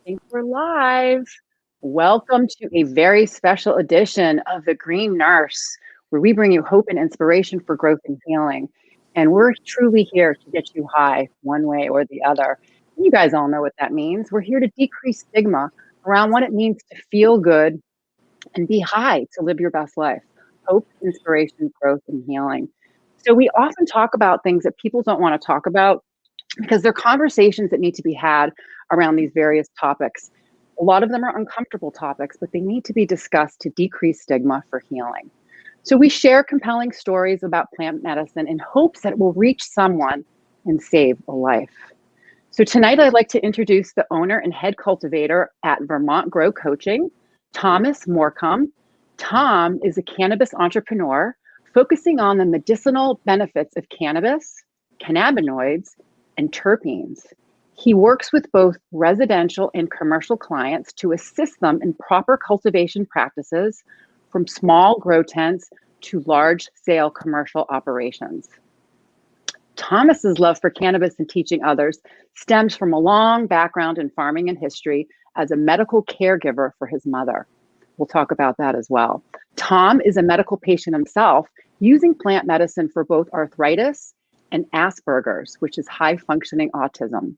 Think we're live. Welcome to a very special edition of The Green Nurse, where we bring you hope and inspiration for growth and healing. And we're truly here to get you high one way or the other. You guys all know what that means. We're here to decrease stigma around what it means to feel good and be high to live your best life. Hope, inspiration, growth, and healing. So we often talk about things that people don't want to talk about because they're conversations that need to be had around these various topics. A lot of them are uncomfortable topics, but they need to be discussed to decrease stigma for healing. So we share compelling stories about plant medicine in hopes that it will reach someone and save a life. So tonight I'd like to introduce the owner and head cultivator at Vermont Grow Coaching, Thomas Morcombe. Tom is a cannabis entrepreneur focusing on the medicinal benefits of cannabis, cannabinoids, and terpenes. He works with both residential and commercial clients to assist them in proper cultivation practices from small grow tents to large-scale commercial operations. Thomas's love for cannabis and teaching others stems from a long background in farming and history as a medical caregiver for his mother. We'll talk about that as well. Tom is a medical patient himself, using plant medicine for both arthritis and Asperger's, which is high-functioning autism.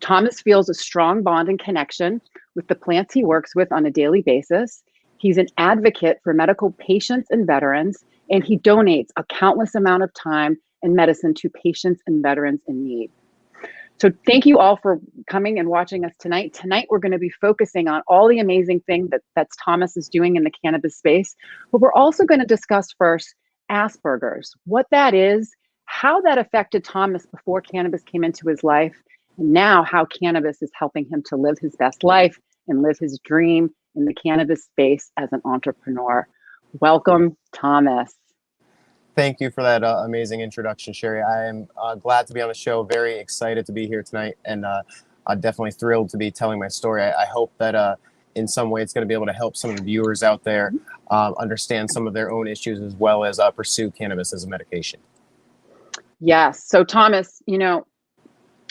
Thomas feels a strong bond and connection with the plants he works with on a daily basis. He's an advocate for medical patients and veterans, and he donates a countless amount of time and medicine to patients and veterans in need. So thank you all for coming and watching us tonight. Tonight, we're going to be focusing on all the amazing things that Thomas is doing in the cannabis space, but we're also going to discuss first Asperger's, what that is, how that affected Thomas before cannabis came into his life, and now how cannabis is helping him to live his best life and live his dream in the cannabis space as an entrepreneur. Welcome, Thomas. Thank you for that amazing introduction, Sherry. I am glad to be on the show, very excited to be here tonight, and definitely thrilled to be telling my story. I hope that in some way it's going to be able to help some of the viewers out there understand some of their own issues as well as pursue cannabis as a medication. Yes. So Thomas, you know,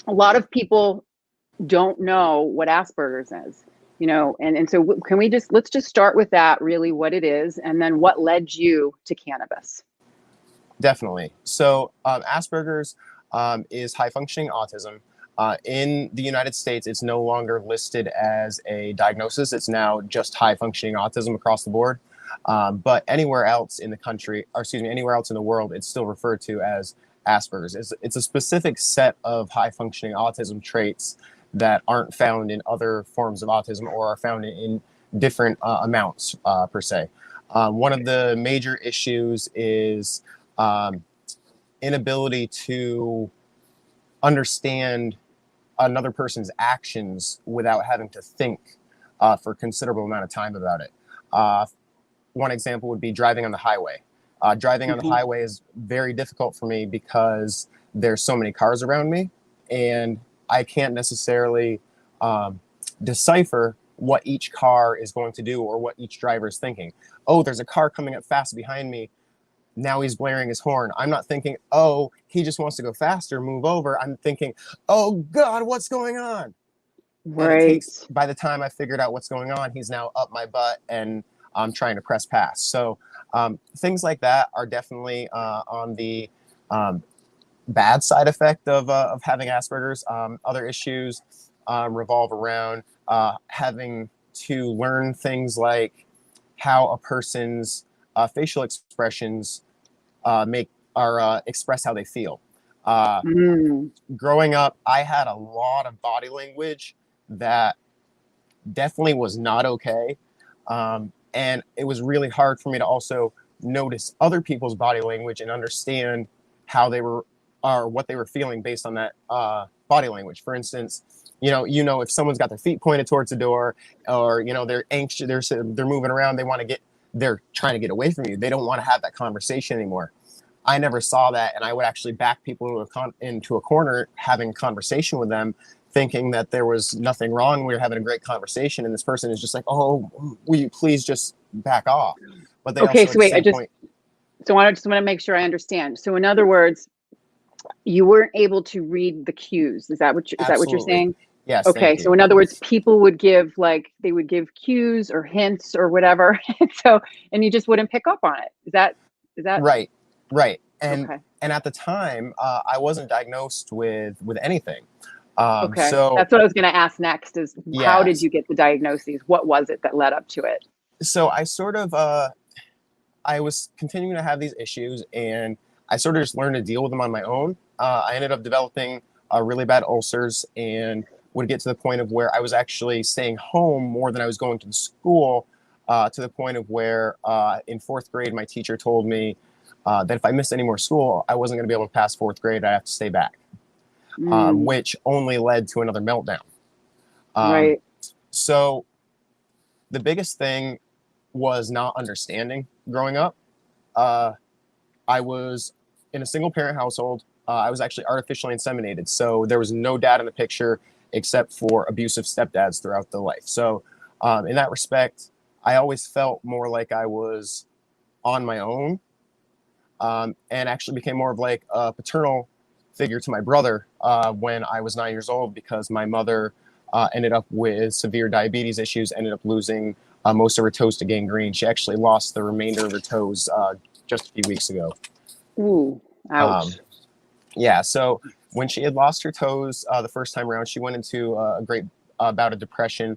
a lot of people don't know what Asperger's is, you know, and so let's just start with that, really what it is, and then what led you to cannabis. Definitely. So Asperger's is high-functioning autism. In the United States, it's no longer listed as a diagnosis. It's now just high-functioning autism across the board. But anywhere else in the country, or excuse me, anywhere else in the world, it's still referred to as Asperger's. It's a specific set of high-functioning autism traits that aren't found in other forms of autism or are found in different amounts, per se. One of the major issues is inability to understand another person's actions without having to think for a considerable amount of time about it. One example would be driving on the highway. Driving on the highway is very difficult for me because there's so many cars around me, and I can't necessarily decipher what each car is going to do or what each driver is thinking. Oh, there's a car coming up fast behind me. Now he's blaring his horn. I'm not thinking, oh, he just wants to go faster, move over. I'm thinking, oh God, what's going on? Right. And it takes, by the time I figured out what's going on, he's now up my butt and I'm trying to press pass. So things like that are definitely on the bad side effect of having Asperger's. Other issues revolve around having to learn things like how a person's facial expressions express how they feel. Growing up, I had a lot of body language that definitely was not okay. And it was really hard for me to also notice other people's body language and understand how they were or what they were feeling based on that body language. For instance, if someone's got their feet pointed towards the door, or they're anxious, they're moving around, they're trying to get away from you. They don't want to have that conversation anymore. I never saw that, and I would actually back people into a corner, having a conversation with them, thinking that there was nothing wrong. We were having a great conversation, and this person is just like, "Oh, will you please just back off?" But they okay, also so wait, I just want to make sure I understand. So in other words, you weren't able to read the cues. Is that what you're saying? Yes, Okay, thank so you. in other words, people would give like they would give cues or hints or whatever. So and you just wouldn't pick up on it. Is that Right, right. okay? And at the time, I wasn't diagnosed with anything. Okay. So That's what I was going to ask next is how did yes, you get the diagnoses? What was it that led up to it? so I sort of I was continuing to have these issues, and I sort of just learned to deal with them on my own. I ended up developing really bad ulcers, and would get to the point of where I was actually staying home more than I was going to the school. To the point of where in fourth grade, my teacher told me that if I missed any more school, I wasn't going to be able to pass fourth grade. I have to stay back, Mm, which only led to another meltdown. Um, right. so the biggest thing was not understanding growing up. Uh, I was in a single parent household. I was actually artificially inseminated. So there was no dad in the picture except for abusive stepdads throughout the life. So in that respect, I always felt more like I was on my own, and actually became more of like a paternal figure to my brother when I was 9 years old, because my mother ended up with severe diabetes issues, ended up losing most of her toes to gangrene. She actually lost the remainder of her toes just a few weeks ago. Ooh, Um, ouch. yeah, so when she had lost her toes the first time around, she went into a great bout of depression.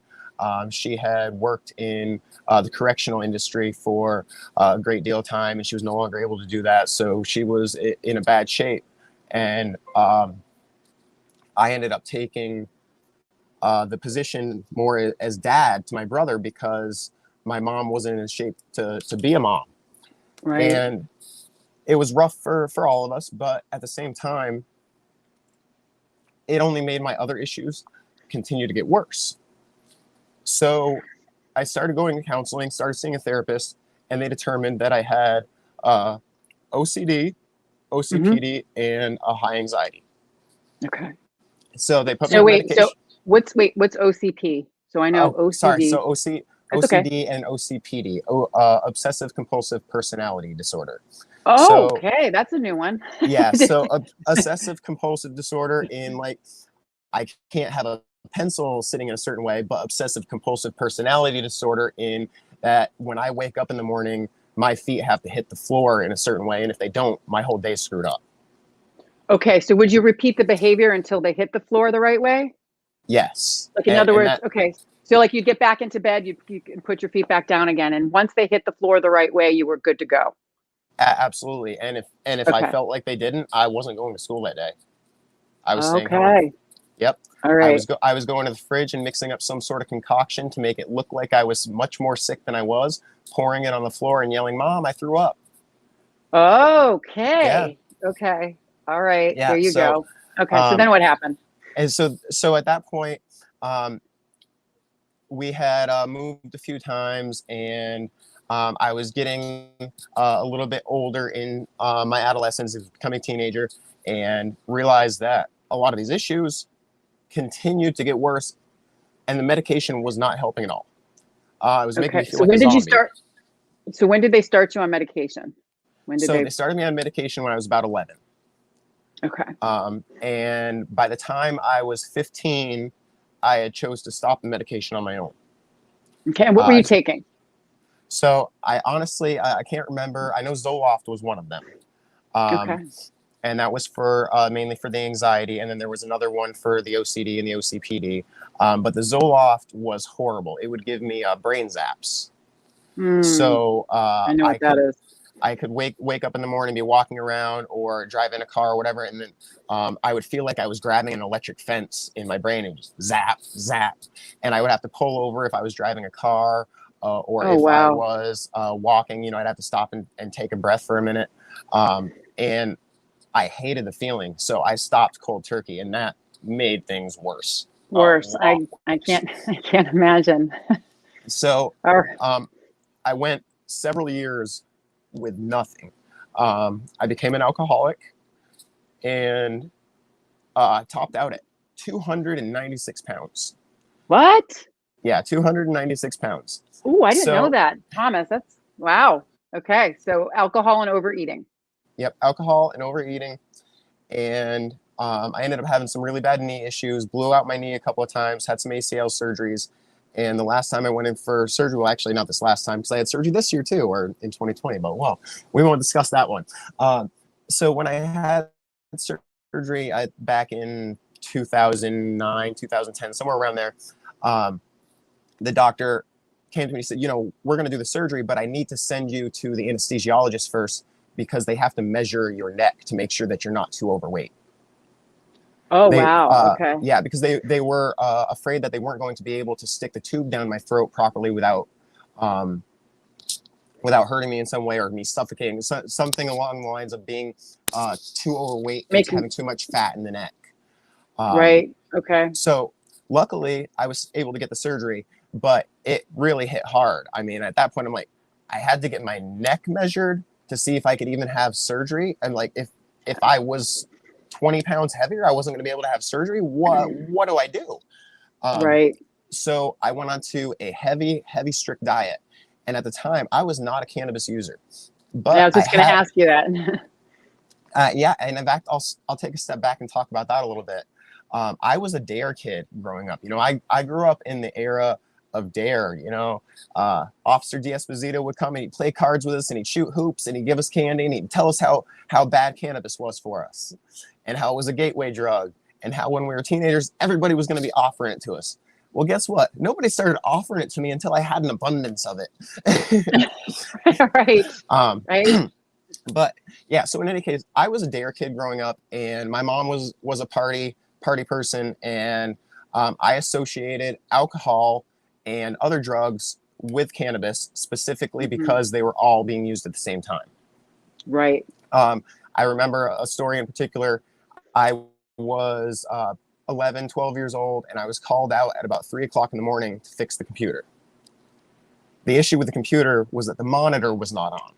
She had worked in the correctional industry for a great deal of time, and she was no longer able to do that. So she was in a bad shape. And I ended up taking the position more as dad to my brother, because my mom wasn't in shape to be a mom. Right. And it was rough for all of us, but at the same time, it only made my other issues continue to get worse. So I started going to counseling, started seeing a therapist, and they determined that I had uh, OCD, Hmm. OCPD, and a high anxiety. Okay. So they put me So on wait, so medication. what's OCP? So I know Oh, sorry. OCD. So That's okay. OCD and OCPD, obsessive compulsive personality disorder. Oh, So okay. That's a new one. yeah, so obsessive compulsive disorder in like I can't have a pencil sitting in a certain way, but obsessive compulsive personality disorder in that when I wake up in the morning, my feet have to hit the floor in a certain way. And if they don't, my whole day's screwed up. Okay. So would you repeat the behavior until they hit the floor the right way? Yes. Like in other And words, that okay. So like you'd get back into bed, you put your feet back down again, and once they hit the floor the right way, you were good to go. absolutely. And if I Okay. felt like they didn't, I wasn't going to school that day. I was staying home. Okay. Yep. All right. I was going to the fridge and mixing up some sort of concoction to make it look like I was much more sick than I was, pouring it on the floor and yelling, "Mom, I threw up." Yeah. Okay. Okay. All right. Yeah. There you So go. Okay. So um then what happened? and so at that point, um we had moved a few times, and I was getting a little bit older in my adolescence, becoming a teenager, and realized that a lot of these issues continued to get worse, and the medication was not helping at all. It was making me Okay. feel So like a when did you zombie. start? So when did they start you on medication? When did So they? they started me on medication when I was about 11. Okay. And by the time I was 15, I had chose to stop the medication on my own. Okay. And what were Uh, you taking? so I honestly, I can't remember. I know Zoloft was one of them. Um, Okay. and that was for mainly for the anxiety. And then there was another one for the OCD and the OCPD. But the Zoloft was horrible. It would give me brain zaps. Hmm. So I know what that is. I could wake up in the morning, be walking around or drive in a car or whatever, and then I would feel like I was grabbing an electric fence in my brain. It was zap, zap, and I would have to pull over if I was driving a car, or Oh, if I wow. was walking. You know, I'd have to stop and take a breath for a minute, and I hated the feeling, so I stopped cold turkey, and that made things worse, a Worse. lot I worse. can't I can't imagine. So All um, I went several years with nothing. I became an alcoholic, and topped out at 296 pounds. what? Yeah, 296 pounds. Oh, I didn't know So, that. Thomas, that's wow. Okay. So alcohol and overeating. yep, alcohol and overeating. And I ended up having some really bad knee issues, blew out my knee a couple of times, had some ACL surgeries. And the last time I went in for surgery, well, actually not this last time, because I had surgery this year too, or in 2020, but well, we won't discuss that one. So when I had surgery back in 2009, 2010, somewhere around there, the doctor came to me and said, we're going to do the surgery, but I need to send you to the anesthesiologist first because they have to measure your neck to make sure that you're not too overweight. Oh, wow. Okay. Yeah, because they were afraid that they weren't going to be able to stick the tube down my throat properly without hurting me in some way or me suffocating, something along the lines of being too overweight and having too much fat in the neck. Right. Okay. So luckily I was able to get the surgery, but it really hit hard. I mean, at that point, I'm like, I had to get my neck measured to see if I could even have surgery. And like, if I was 20 pounds heavier, I wasn't going to be able to have surgery. What do I do? Right. So I went on to a heavy, strict diet. And at the time I was not a cannabis user, but I was just going to ask you that. Yeah. And in fact, I'll take a step back and talk about that a little bit. I was a dare kid growing up. I grew up in the era of dare. Officer D'Esposito would come and he'd play cards with us and he'd shoot hoops and he'd give us candy and he'd tell us how bad cannabis was for us and how it was a gateway drug and how when we were teenagers, everybody was going to be offering it to us. Well, guess what? Nobody started offering it to me until I had an abundance of it. Right. Right. But yeah, so in any case, I was a dare kid growing up, and my mom was a party person, and I associated alcohol and other drugs with cannabis specifically because they were all being used at the same time. Right. I remember a story in particular. I was 11, 12 years old, and I was called out at about 3 o'clock in the morning to fix the computer. The issue with the computer was that the monitor was not on.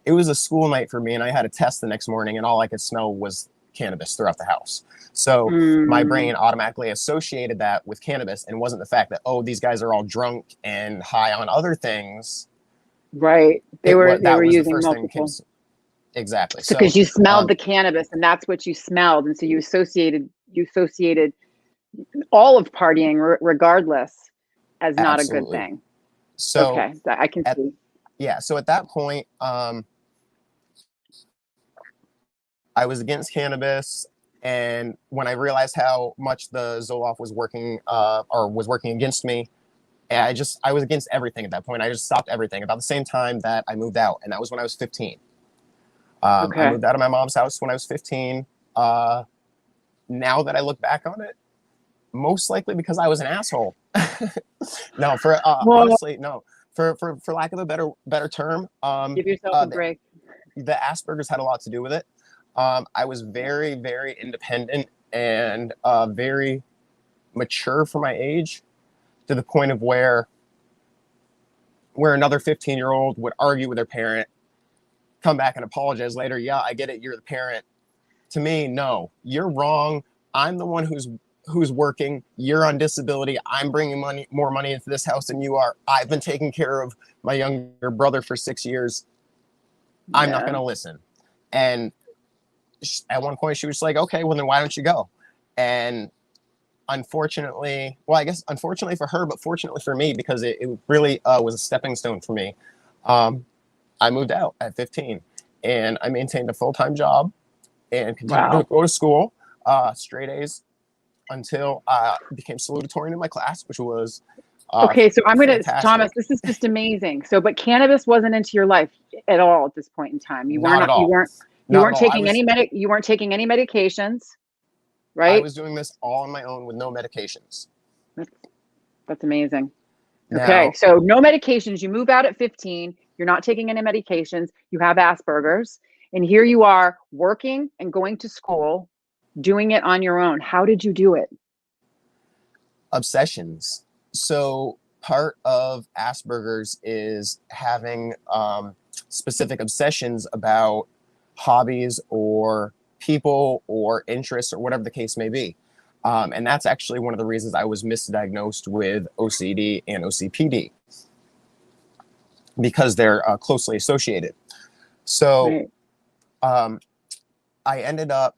It was a school night for me, and I had a test the next morning, and all I could smell was cannabis throughout the house. So my brain automatically associated that with cannabis, and it wasn't the fact that, oh, these guys are all drunk and high on other things. Right. They were using multiple. Exactly. So because you smelled the cannabis, and that's what you smelled, and so you associated all of partying, regardless, as not absolutely. A good thing. So okay, I can see. Yeah. So at that point, I was against cannabis, and when I realized how much the Zoloft was working against me, I was against everything at that point. I just stopped everything about the same time that I moved out, and that was when I was 15. I moved out of my mom's house when I was 15. Now that I look back on it, most likely because I was an asshole. No, honestly, no. For lack of a better term, give yourself a break. The Asperger's had a lot to do with it. I was very, very independent and very mature for my age, to the point of where another 15-year-old would argue with their parent, come back and apologize later. Yeah, I get it. You're the parent. To me, no, you're wrong. I'm the one who's working. You're on disability. I'm bringing more money into this house than you are. I've been taking care of my younger brother for 6 years. Yeah. I'm not going to listen. And at one point she was like, okay, well then why don't you go? And unfortunately for her, but fortunately for me, because it really was a stepping stone for me. I moved out at 15 and I maintained a full-time job and continued to go to school, straight A's, until I became salutatorian in my class, which was okay. So I'm going to, Thomas, this is just amazing. So, but cannabis wasn't into your life at all at this point in time. You weren't taking any medications, right? I was doing this all on my own with no medications. That's amazing. Okay. So no medications. You move out at 15. You're not taking any medications. You have Asperger's, and here you are working and going to school, doing it on your own. How did you do it? Obsessions. So part of Asperger's is having specific obsessions about hobbies or people or interests or whatever the case may be. And that's actually one of the reasons I was misdiagnosed with OCD and OCPD, because they're closely associated. So I ended up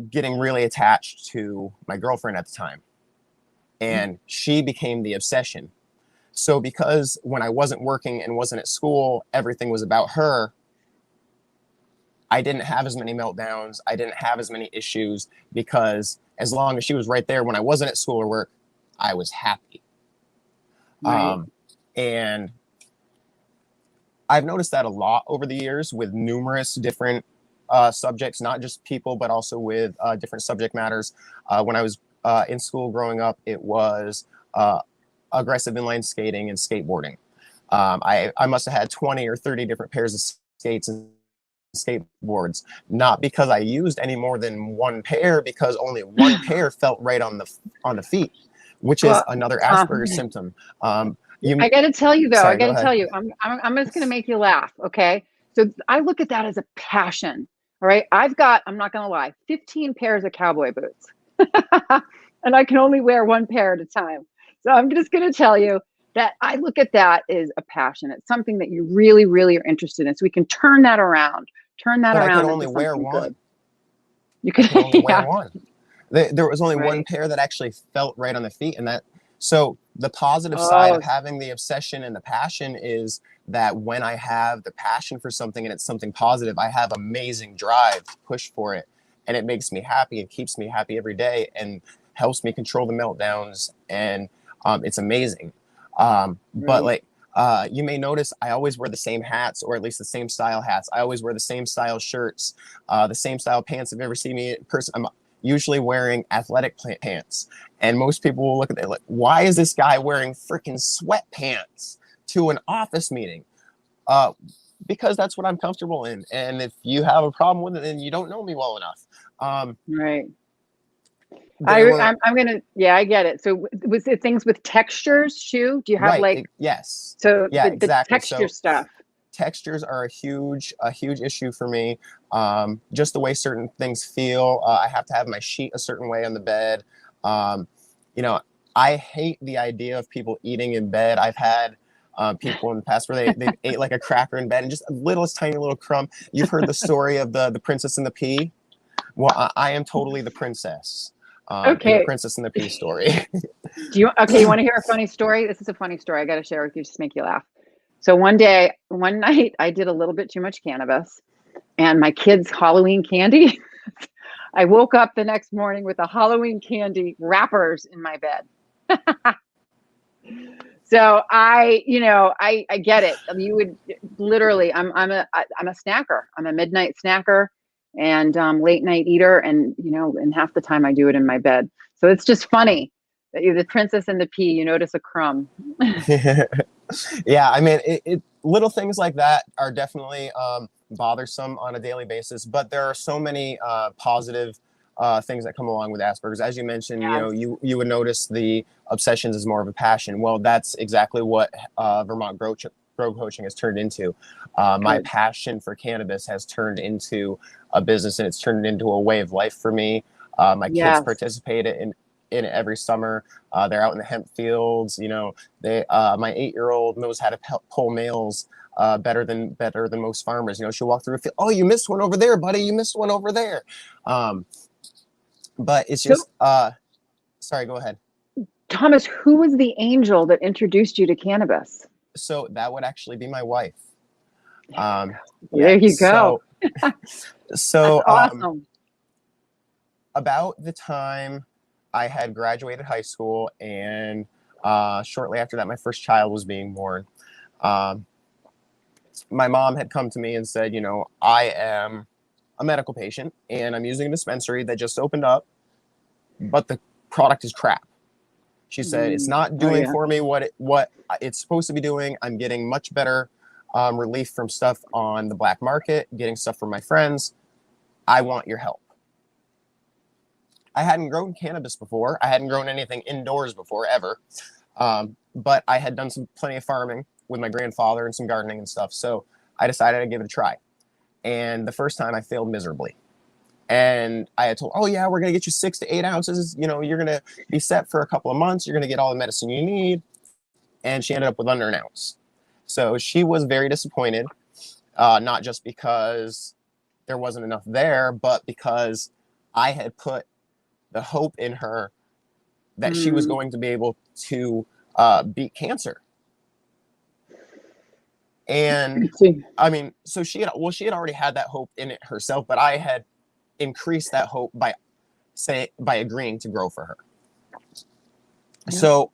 getting really attached to my girlfriend at the time, and she became the obsession. So because when I wasn't working and wasn't at school, everything was about her, I didn't have as many meltdowns. I didn't have as many issues because as long as she was right there when I wasn't at school or work, I was happy. Right. And I've noticed that a lot over the years with numerous different subjects, not just people, but also with different subject matters. When I was in school growing up, it was aggressive inline skating and skateboarding. I must have had 20 or 30 different pairs of skates and skateboards, not because I used any more than one pair, because only one pair felt right on the feet, which is Well, another Tom, Asperger symptom. You I got to tell you though, I Sorry, got go to tell ahead. you, I'm just going to make you laugh. Okay. So I look at that as a passion. All right. I'm not going to lie, 15 pairs of cowboy boots and I can only wear one pair at a time. So I'm just going to tell you that I look at that as a passion. It's something that you really, really are interested in. So we can turn that But I could around only into wear something good. one. You I could, could only wear yeah, one. There was only one right. pair that actually felt right on the feet, and that. So the positive side Oh, of having the obsession and the passion is that when I have the passion for something and it's something positive, I have amazing drive to push for it, and it makes me happy and keeps me happy every day and helps me control the meltdowns, and it's amazing. But right. like you may notice, I always wear the same hats, or at least the same style hats. I always wear the same style shirts, the same style pants. If you ever see me in person, I'm usually wearing athletic pants. And most people will look at it like, why is this guy wearing freaking sweatpants to an office meeting? Uh, because that's what I'm comfortable in. And if you have a problem with it, then you don't know me well enough. Um, Right. there were, I'm gonna, yeah, I get it. So was it things with textures too? Do you have right. like, Yes. so Yeah, the exactly. texture So stuff? textures are a huge issue for me. Just the way certain things feel. I have to have my sheet a certain way on the bed. Um, you know, I hate the idea of people eating in bed. I've had people in the past where they ate like a cracker in bed and just a littlest tiny little crumb. You've heard the story of the princess and the pea. Well, I am totally the princess in the Okay. princess and the pea story. Okay, you want to hear a funny story? This is a funny story I got to share with you just to make you laugh. So one night, I did a little bit too much cannabis and my kids' Halloween candy. I woke up the next morning with the Halloween candy wrappers in my bed. So I get it. I mean, you would literally, I'm a snacker. I'm a midnight snacker and late night eater, and and half the time I do it in my bed. So it's just funny that you're the princess and the pea. You notice a crumb. Yeah, I mean, little things like that are definitely bothersome on a daily basis, but there are so many positive things that come along with Asperger's. As you mentioned, Yes, you would notice the obsessions is more of a passion. Well, that's exactly what Vermont Grow Coaching has turned into. My good. passion for cannabis has turned into a business, and it's turned into a way of life for me. My kids Yes. participate in it every summer. They're out in the hemp fields. My 8-year-old knows how to pull males better than most farmers. She'll walk through a field. Oh, you missed one over there, buddy. You missed one over there. Um, but it's So, just sorry, go ahead. Thomas, who was the angel that introduced you to cannabis? So that would actually be my wife. There Yeah. you go. So That's so awesome. about the time I had graduated high school, and shortly after that, my first child was being born. Um, my mom had come to me and said, I am a medical patient and I'm using a dispensary that just opened up, but the product is crap. She said, it's not Oh doing yeah. for me what it's supposed to be doing. I'm getting much better relief from stuff on the black market, getting stuff from my friends. I want your help. I hadn't grown cannabis before. I hadn't grown anything indoors before, ever. But I had done plenty of farming with my grandfather and some gardening and stuff. So I decided to give it a try. And the first time I failed miserably. And I had told, oh yeah, we're going to get you 6 to 8 ounces. You're going to be set for a couple of months. You're going to get all the medicine you need. And she ended up with under an ounce. So she was very disappointed, not just because there wasn't enough there, but because I had put the hope in her that she was Mm. going to be able to beat cancer. And See. I mean, so she had already had that hope in it herself, but I had increased that hope by agreeing to grow for her. Yep. So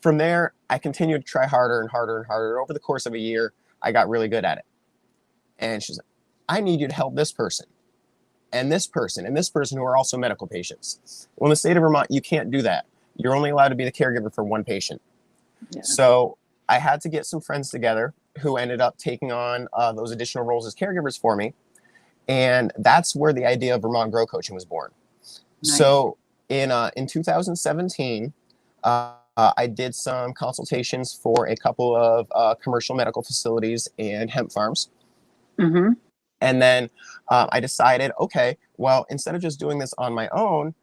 from there, I continued to try harder and harder and harder. Over the course of a year, I got really good at it. And she's like, I need you to help this person and this person and this person who are also medical patients. Well, in the state of Vermont, you can't do that. You're only allowed to be the caregiver for one patient. Yeah. So I had to get some friends together who ended up taking on those additional roles as caregivers for me. And that's where the idea of Vermont Grow Coaching was born. Nice. So in 2017, I did some consultations for a couple of commercial medical facilities and hemp farms. Mm-hmm. And then I decided, okay, well, instead of just doing this on my own,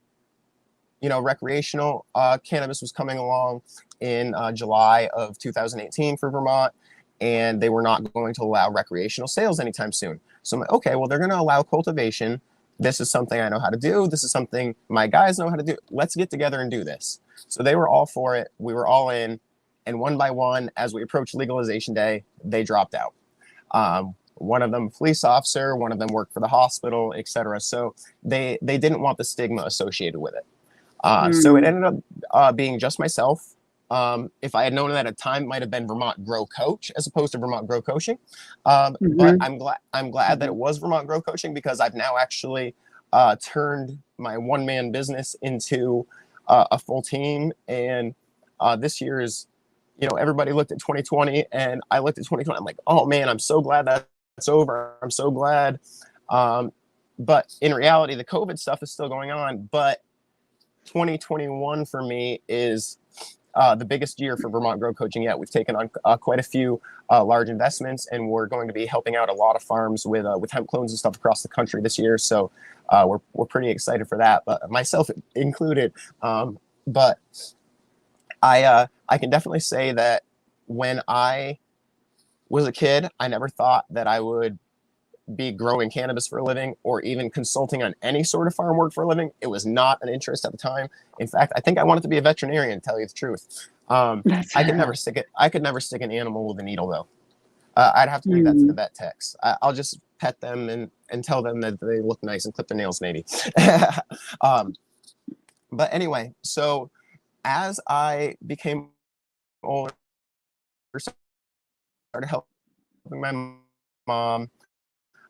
recreational cannabis was coming along in July of 2018 for Vermont, and they were not going to allow recreational sales anytime soon. So I'm like, okay, well, they're going to allow cultivation. This is something I know how to do. This is something my guys know how to do. Let's get together and do this. So they were all for it. We were all in. And one by one, as we approached legalization day, they dropped out. One of them, police officer, one of them worked for the hospital, etc. So they didn't want the stigma associated with it. So it ended up being just myself. If I had known that at the time, it might have been Vermont Grow Coach as opposed to Vermont Grow Coaching. But I'm glad that it was Vermont Grow Coaching, because I've now actually turned my one-man business into a full team. And this year is, everybody looked at 2020 and I looked at 2020. I'm like, oh man, I'm so glad that's over. I'm so glad. But in reality, the COVID stuff is still going on. But 2021 for me is the biggest year for Vermont Grow Coaching yet. We've taken on quite a few large investments, and we're going to be helping out a lot of farms with hemp clones and stuff across the country this year. So we're pretty excited for that, but myself included. But I can definitely say that when I was a kid, I never thought that I would be growing cannabis for a living or even consulting on any sort of farm work for a living. It was not an interest at the time. In fact, I think I wanted to be a veterinarian, to tell you the truth. I could never stick an animal with a needle, though. I'd have to leave that to the vet techs. I'll just pet them and tell them that they look nice and clip their nails, maybe. But anyway, so as I became older, started helping my mom,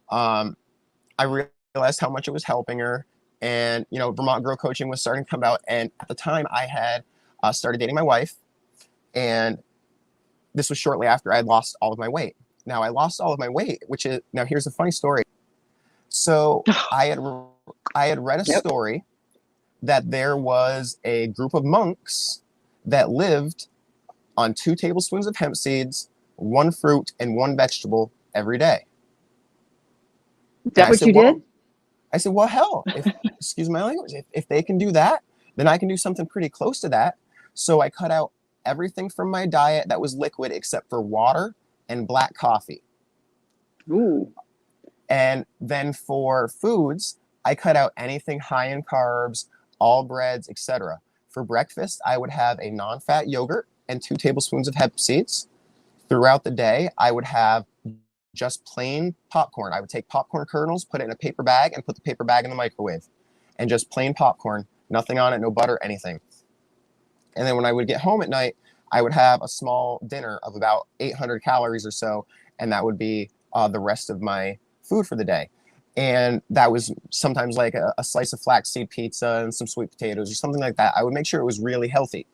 I realized how much it was helping her. And, Vermont Grow Coaching was starting to come out. And at the time, I had started dating my wife. And this was shortly after I had lost all of my weight. Now, I lost all of my weight, now here's a funny story. So I had read a story that there was a group of monks that lived on 2 tablespoons of hemp seeds, 1 fruit, and 1 vegetable every day. Is that what you did? I said, well, hell, excuse my language, if they can do that, then I can do something pretty close to that. So I cut out everything from my diet that was liquid except for water and black coffee. Ooh. And then for foods, I cut out anything high in carbs, all breads, etc. For breakfast, I would have a non-fat yogurt and 2 tablespoons of hemp seeds. Throughout the day, I would have just plain popcorn. I would take popcorn kernels, put it in a paper bag, and put the paper bag in the microwave. And just plain popcorn, nothing on it, no butter, anything. And then when I would get home at night, I would have a small dinner of about 800 calories or so, and that would be the rest of my food for the day. And that was sometimes like a slice of flaxseed pizza and some sweet potatoes or something like that. I would make sure it was really healthy.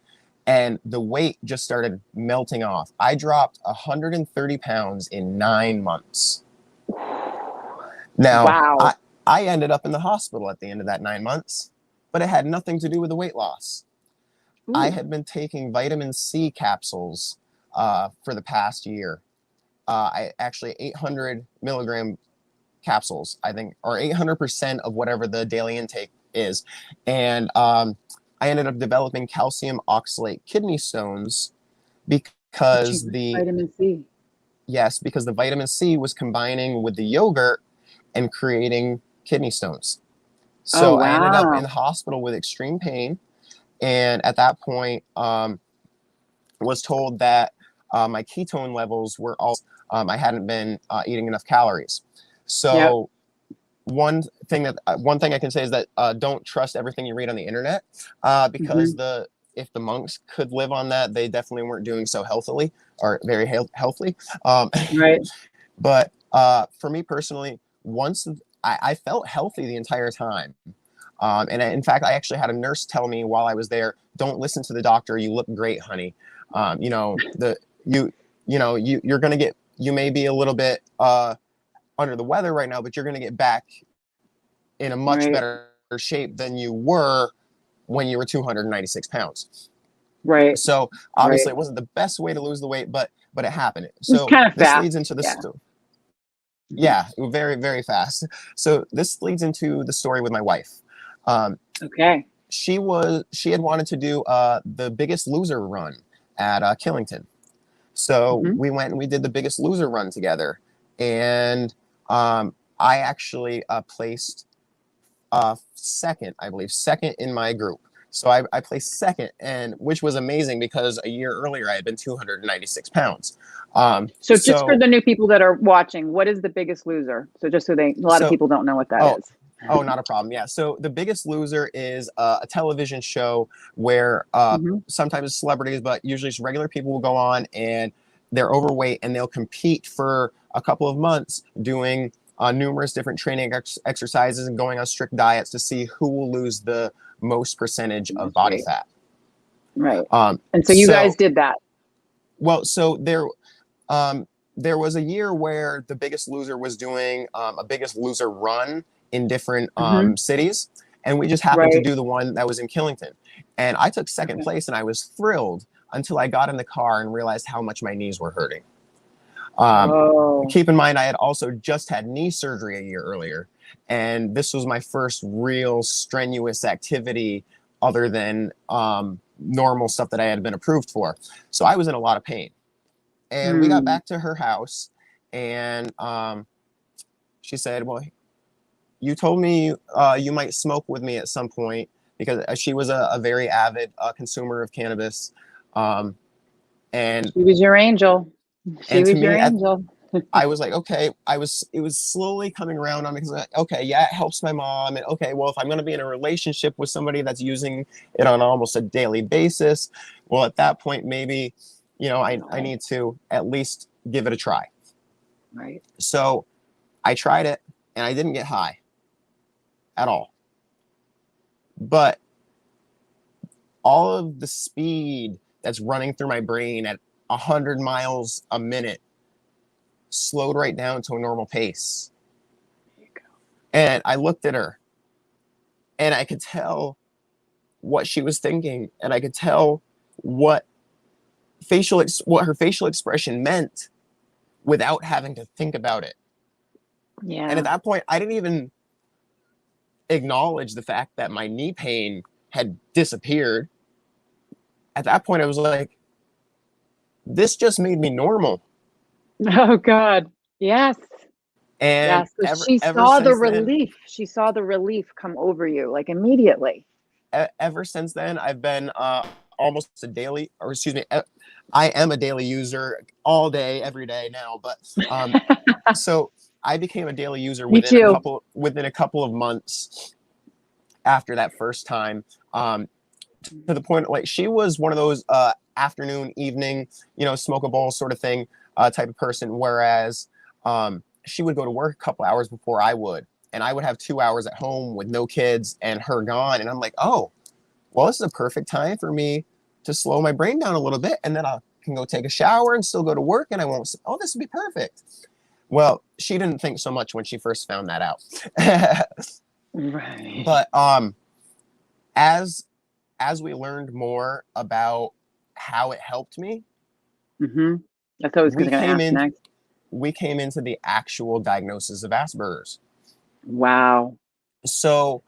And the weight just started melting off. I dropped 130 pounds in 9 months. Now, Wow. I ended up in the hospital at the end of that 9 months, but it had nothing to do with the weight loss. Ooh. I had been taking vitamin C capsules for the past year. I actually 800 milligram capsules, I think, or 800% of whatever the daily intake is. And I ended up developing calcium oxalate kidney stones because vitamin C. Yes, because the vitamin C was combining with the yogurt and creating kidney stones. Oh, So I ended up in wow. the hospital with extreme pain. And at that point, was told that my ketone levels were all, I hadn't been eating enough calories. Yep. So one thing I can say is that don't trust everything you read on the internet, because Hmm. if the monks could live on that, they definitely weren't doing so healthily or very healthily. Um, Right. but for me personally, once I felt healthy the entire time. In fact, I actually had a nurse tell me while I was there, "Don't listen to the doctor. You look great, honey. You know you you're gonna get, you may be a little bit under the weather right now, but you're gonna get back in a much Right. better shape than you were when you were 296 pounds." Right. So Right. obviously, it wasn't the best way to lose the weight, but it happened. It's So kind of this fast. leads into Yeah. this. Mhm. Yeah, very, very fast. So this leads into the story with my wife. Um, Okay. she had wanted to do the Biggest Loser run at Killington. So Hmm. we went and we did the Biggest Loser run together. And I actually placed second, I believe, second in my group. So I placed second, and which was amazing because a year earlier I had been 296 pounds. So just for So the new people that are watching, what is The Biggest Loser? So just so a lot of so people don't know what that oh, is. oh, not a problem. Yeah. So The Biggest Loser is a television show where Hmm. sometimes celebrities, but usually just regular people will go on and they're overweight and they'll compete for a couple of months doing numerous different training exercises and going on strict diets to see who will lose the most percentage of body Right. fat. Right. Um, And so you guys so, did that. so um, there was a year where The Biggest Loser was doing a Biggest Loser run in different Hmm. cities, and we just happened to Right. do the one that was in Killington. And I took second Okay. place, and I was thrilled until I got in the car and realized how much my knees were hurting. Um, Oh. Keep in mind, I had also just had knee surgery a year earlier, and this was my first real strenuous activity other than normal stuff that I had been approved for. So I was in a lot of pain. And we got Hmm. back to her house, and she said, "Well, you told me you might smoke with me at some point," because she was a very avid consumer of cannabis. Um, and She was your angel. She and to was your me, angel. I was like, okay, it was slowly coming around on me because, okay, yeah, it helps my mom. And okay, well, if I'm going to be in a relationship with somebody that's using it on almost a daily basis, well, at that point, maybe, I Right. need to at least give it a try. Right. So I tried it and I didn't get high at all. But all of the speed that's running through my brain at 100 miles a minute slowed right down to a normal pace. There you go. And I looked at her and I could tell what she was thinking, and I could tell what what her facial expression meant without having to think about it. And at Yeah. that point, I didn't even acknowledge the fact that my knee pain had disappeared. At that point, I was like, this just made me normal. Oh God. Yes. And Yes. So ever she ever saw the since then, relief. She saw the relief come over you like immediately. ever since then, I've been almost a daily, or excuse me, I am a daily user all day, every day now. But so I became a daily user Me too. within a couple of months after that first time. Um, to the point, like, she was one of those afternoon, evening, smoke a bowl sort of thing type of person. Whereas she would go to work a couple hours before I would, and I would have 2 hours at home with no kids and her gone. And I'm like, oh, well, this is a perfect time for me to slow my brain down a little bit, and then I can go take a shower and still go to work, and I won't. Oh, this would be perfect. Well, she didn't think so much when she first found that out. Right. But as we learned more about how it helped me, Hmm. That's what I was we going to came ask in next. we came into the actual diagnosis of Asperger's. Wow. So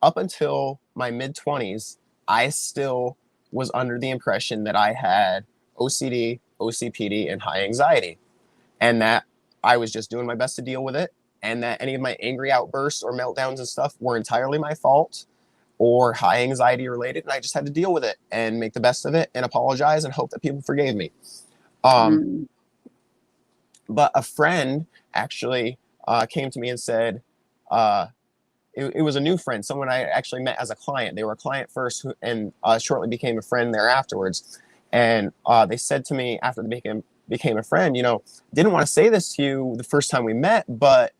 up until my mid 20s, I still was under the impression that I had OCD, OCPD, and high anxiety, and that I was just doing my best to deal with it. and that any of my angry outbursts or meltdowns and stuff were entirely my fault or high anxiety related, and I just had to deal with it and make the best of it and apologize and hope that people forgave me. Mm. But a friend actually came to me and said, uh, it was a new friend, someone I actually met as a client. They were a client first and shortly became a friend there afterwards. And they said to me after they became a friend, didn't want to say this to you the first time we met, but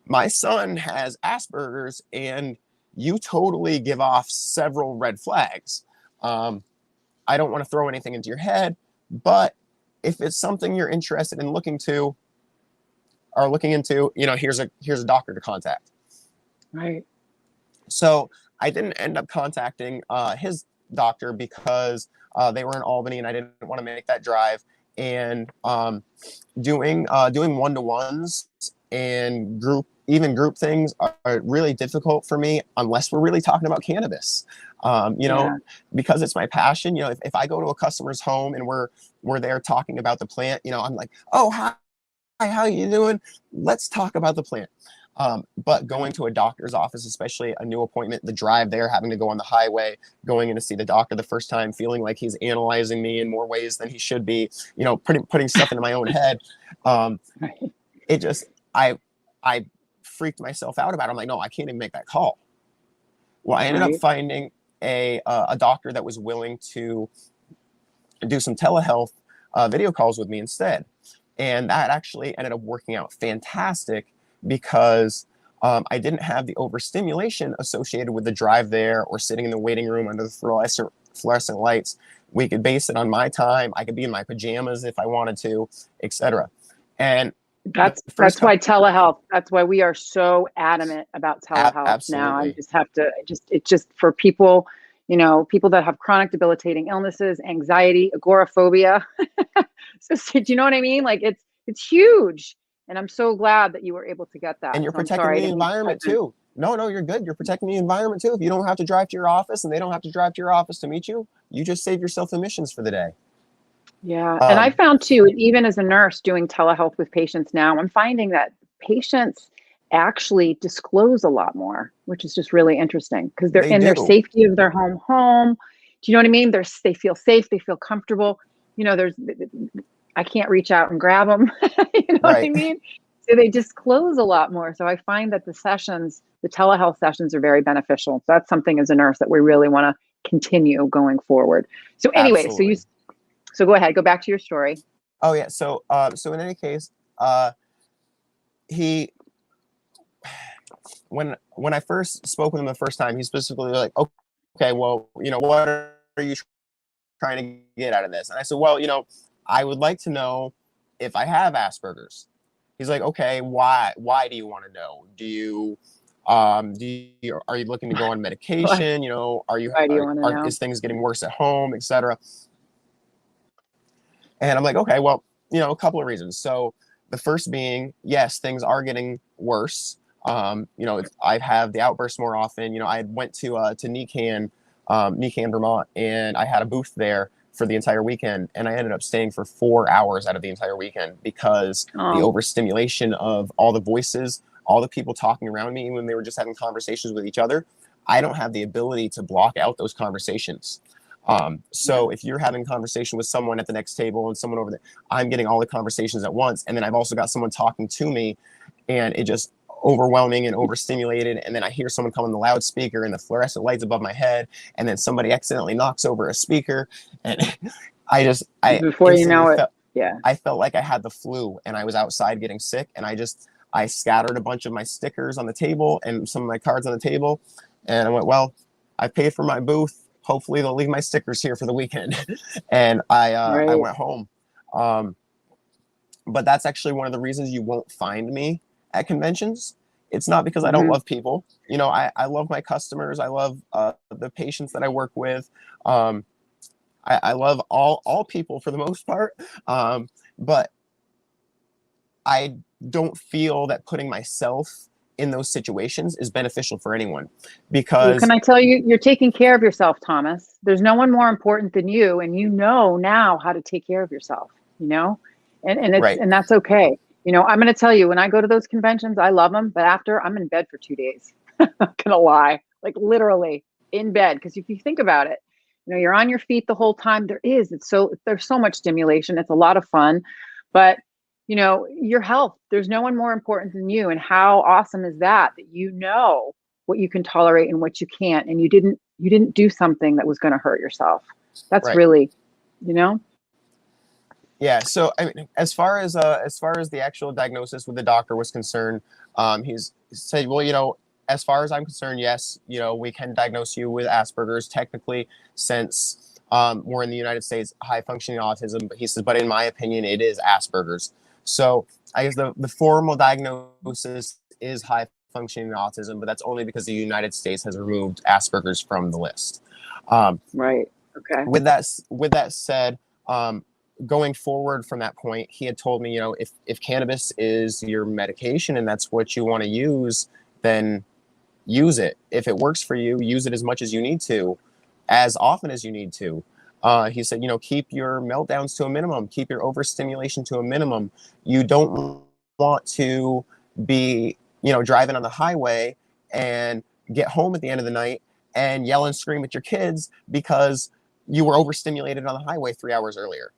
my son has Asperger's and you totally give off several red flags. I don't want to throw anything into your head, but if it's something you're interested in looking into, here's a doctor to contact. Right. So I didn't end up contacting his doctor because they were in Albany and I didn't want to make that drive. And doing one-to-ones and group things are really difficult for me unless we're really talking about cannabis. Yeah. Because it's my passion. If I go to a customer's home and we're there talking about the plant, I'm like, oh, hi, how you doing? Let's talk about the plant. But going to a doctor's office, especially a new appointment, the drive there, having to go on the highway, going in to see the doctor the first time, feeling like he's analyzing me in more ways than he should be, putting stuff into my own head. Right. It just, I freaked myself out about it. I'm like, no, I can't even make that call. Well, I ended up Right. finding a doctor that was willing to do some telehealth video calls with me instead. And that actually ended up working out fantastic because I didn't have the overstimulation associated with the drive there or sitting in the waiting room under the fluorescent lights. We could base it on my time. I could be in my pajamas if I wanted to, etc. And the first That's why telehealth, that's why we are so adamant about telehealth now. I absolutely. just have to it's just for people, people that have chronic debilitating illnesses, anxiety, agoraphobia. So do you know what I mean? Like it's huge. And I'm so glad that you were able to get that. And you're So I'm protecting sorry I the didn't mean to cut environment you. too. No, you're good. You're protecting the environment too. If you don't have to drive to your office and they don't have to drive to your office to meet you, you just save yourself emissions for the day. Yeah. And I Um, found too, even as a nurse doing telehealth with patients now, I'm finding that patients actually disclose a lot more, which is just really interesting because they're they in their do. safety of their home. Do you know what I mean? They feel safe, they feel comfortable. There's I can't reach out and grab them. You know what I Right. mean? So they disclose a lot more. So I find that the telehealth sessions are very beneficial. So that's something as a nurse that we really want to continue going forward. So anyway, Absolutely. so go ahead, go back to your story. Oh yeah. So in any case, uh, he when I first spoke with him the first time, he specifically was like, okay, well, what are you trying to get out of this? And I said, well, I would like to know if I have Asperger's. He's like, okay, why do you want to know? Are you looking to go on Why medication? do you want to know? Is things getting worse at home, etc. And I'm like, okay, well, a couple of reasons. So the first being, yes, things are getting worse. I have the outbursts more often. I went to NECAN, Vermont, and I had a booth there for the entire weekend, and I ended up staying for 4 hours out of the entire weekend because the Oh, overstimulation of all the voices, all the people talking around me when they were just having conversations with each other. I don't have the ability to block out those conversations. yeah. So if you're having a conversation with someone at the next table and someone over there, I'm getting all the conversations at once. And then I've also got someone talking to me, and it just overwhelming and overstimulated. And then I hear someone come on the loudspeaker and the fluorescent lights above my head. And then somebody accidentally knocks over a speaker. And I Before you instantly know it, felt, yeah. I felt like I had the flu and I was outside getting sick. And I scattered a bunch of my stickers on the table and some of my cards on the table. And I went, well, I paid for my booth. Hopefully they'll leave my stickers here for the weekend. And I Right. went home. Um, but that's actually one of the reasons you won't find me at conventions. It's not because I don't Hmm. love people. I love my customers. I love the patients that I work with. Um, I love all people for the most part. But I don't feel that putting myself in those situations is beneficial for anyone Well, can because I tell you, you're taking care of yourself, Thomas. There's no one more important than you, and you know now how to take care of yourself, and right. that's okay. I'm going to tell you, when I go to those conventions, I love them, but after, I'm in bed for 2 days. I'm not going to lie, like literally in bed. Because if you think about it, you're on your feet the whole time. There's so much stimulation. It's a lot of fun, but your health, there's no one more important than you. And how awesome is that you know what you can tolerate and what you can't. And you didn't do something that was going to hurt yourself. That's Right. really, you know, Yeah. So I mean, as far as the actual diagnosis with the doctor was concerned, he's said, well, as far as I'm concerned, yes, we can diagnose you with Asperger's technically, since we're in the United States, high functioning autism. But he says, but in my opinion, it is Asperger's. So I guess the formal diagnosis is high functioning autism, but that's only because the United States has removed Asperger's from the list. Um, right. Okay. with that said, um, going forward from that point, he had told me, if cannabis is your medication and that's what you want to use, then use it. If it works for you, use it as much as you need to, as often as you need to. He said, keep your meltdowns to a minimum, keep your overstimulation to a minimum. You don't want to be, driving on the highway and get home at the end of the night and yell and scream at your kids because you were overstimulated on the highway 3 hours earlier.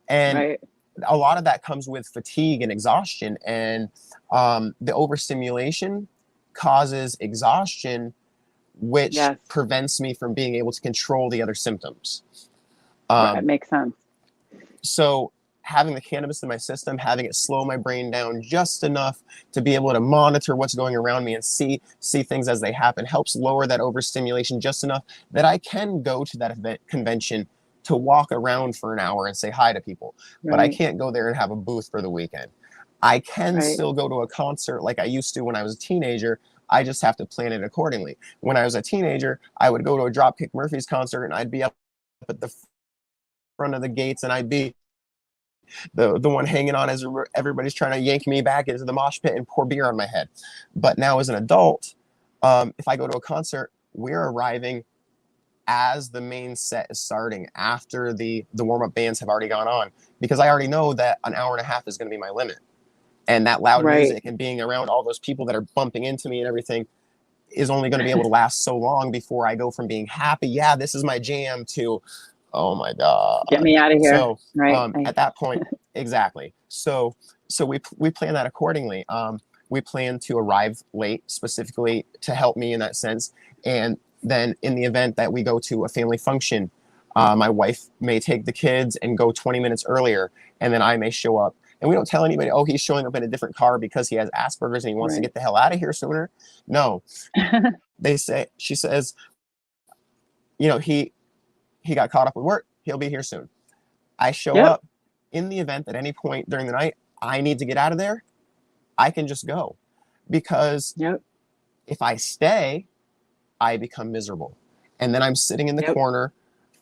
And Right. a lot of that comes with fatigue and exhaustion. And the overstimulation causes exhaustion, which Yes. prevents me from being able to control the other symptoms. Right. Um, Makes sense. so having the cannabis in my system, having it slow my brain down just enough to be able to monitor what's going around me and see things as they happen, helps lower that overstimulation just enough that I can go to that event convention to walk around for an hour and say hi to people. But I Right. can't go there and have a booth for the weekend. I can Right. still go to a concert like I used to when I was a teenager. I just have to plan it accordingly. When I was a teenager, I would go to a Dropkick Murphys concert and I'd be up at the front of the gates and I'd be the one hanging on as everybody's trying to yank me back into the mosh pit and pour beer on my head. But now as an adult, if I go to a concert, we're arriving as the main set is starting, after the warm-up bands have already gone on, because I already know that an hour and a half is going to be my limit. And that loud Right. music and being around all those people that are bumping into me and everything is only going to be able to last so long before I go from being happy, yeah, this is my jam, to, oh my Get God. me out of here. So Right. at that point, exactly. So we plan that accordingly. We plan to arrive late specifically to help me in that sense. And then in the event that we go to a family function, my wife may take the kids and go 20 minutes earlier, and then I may show up. And we don't tell anybody, oh, he's showing up in a different car because he has Asperger's and he wants to Right. get the hell out of here sooner. No, she says, he got caught up with work. He'll be here soon. I show Yep. up. In the event at any point during the night I need to get out of there, I can just go. Because Yep. if I stay, I become miserable. And then I'm sitting in the Yep. corner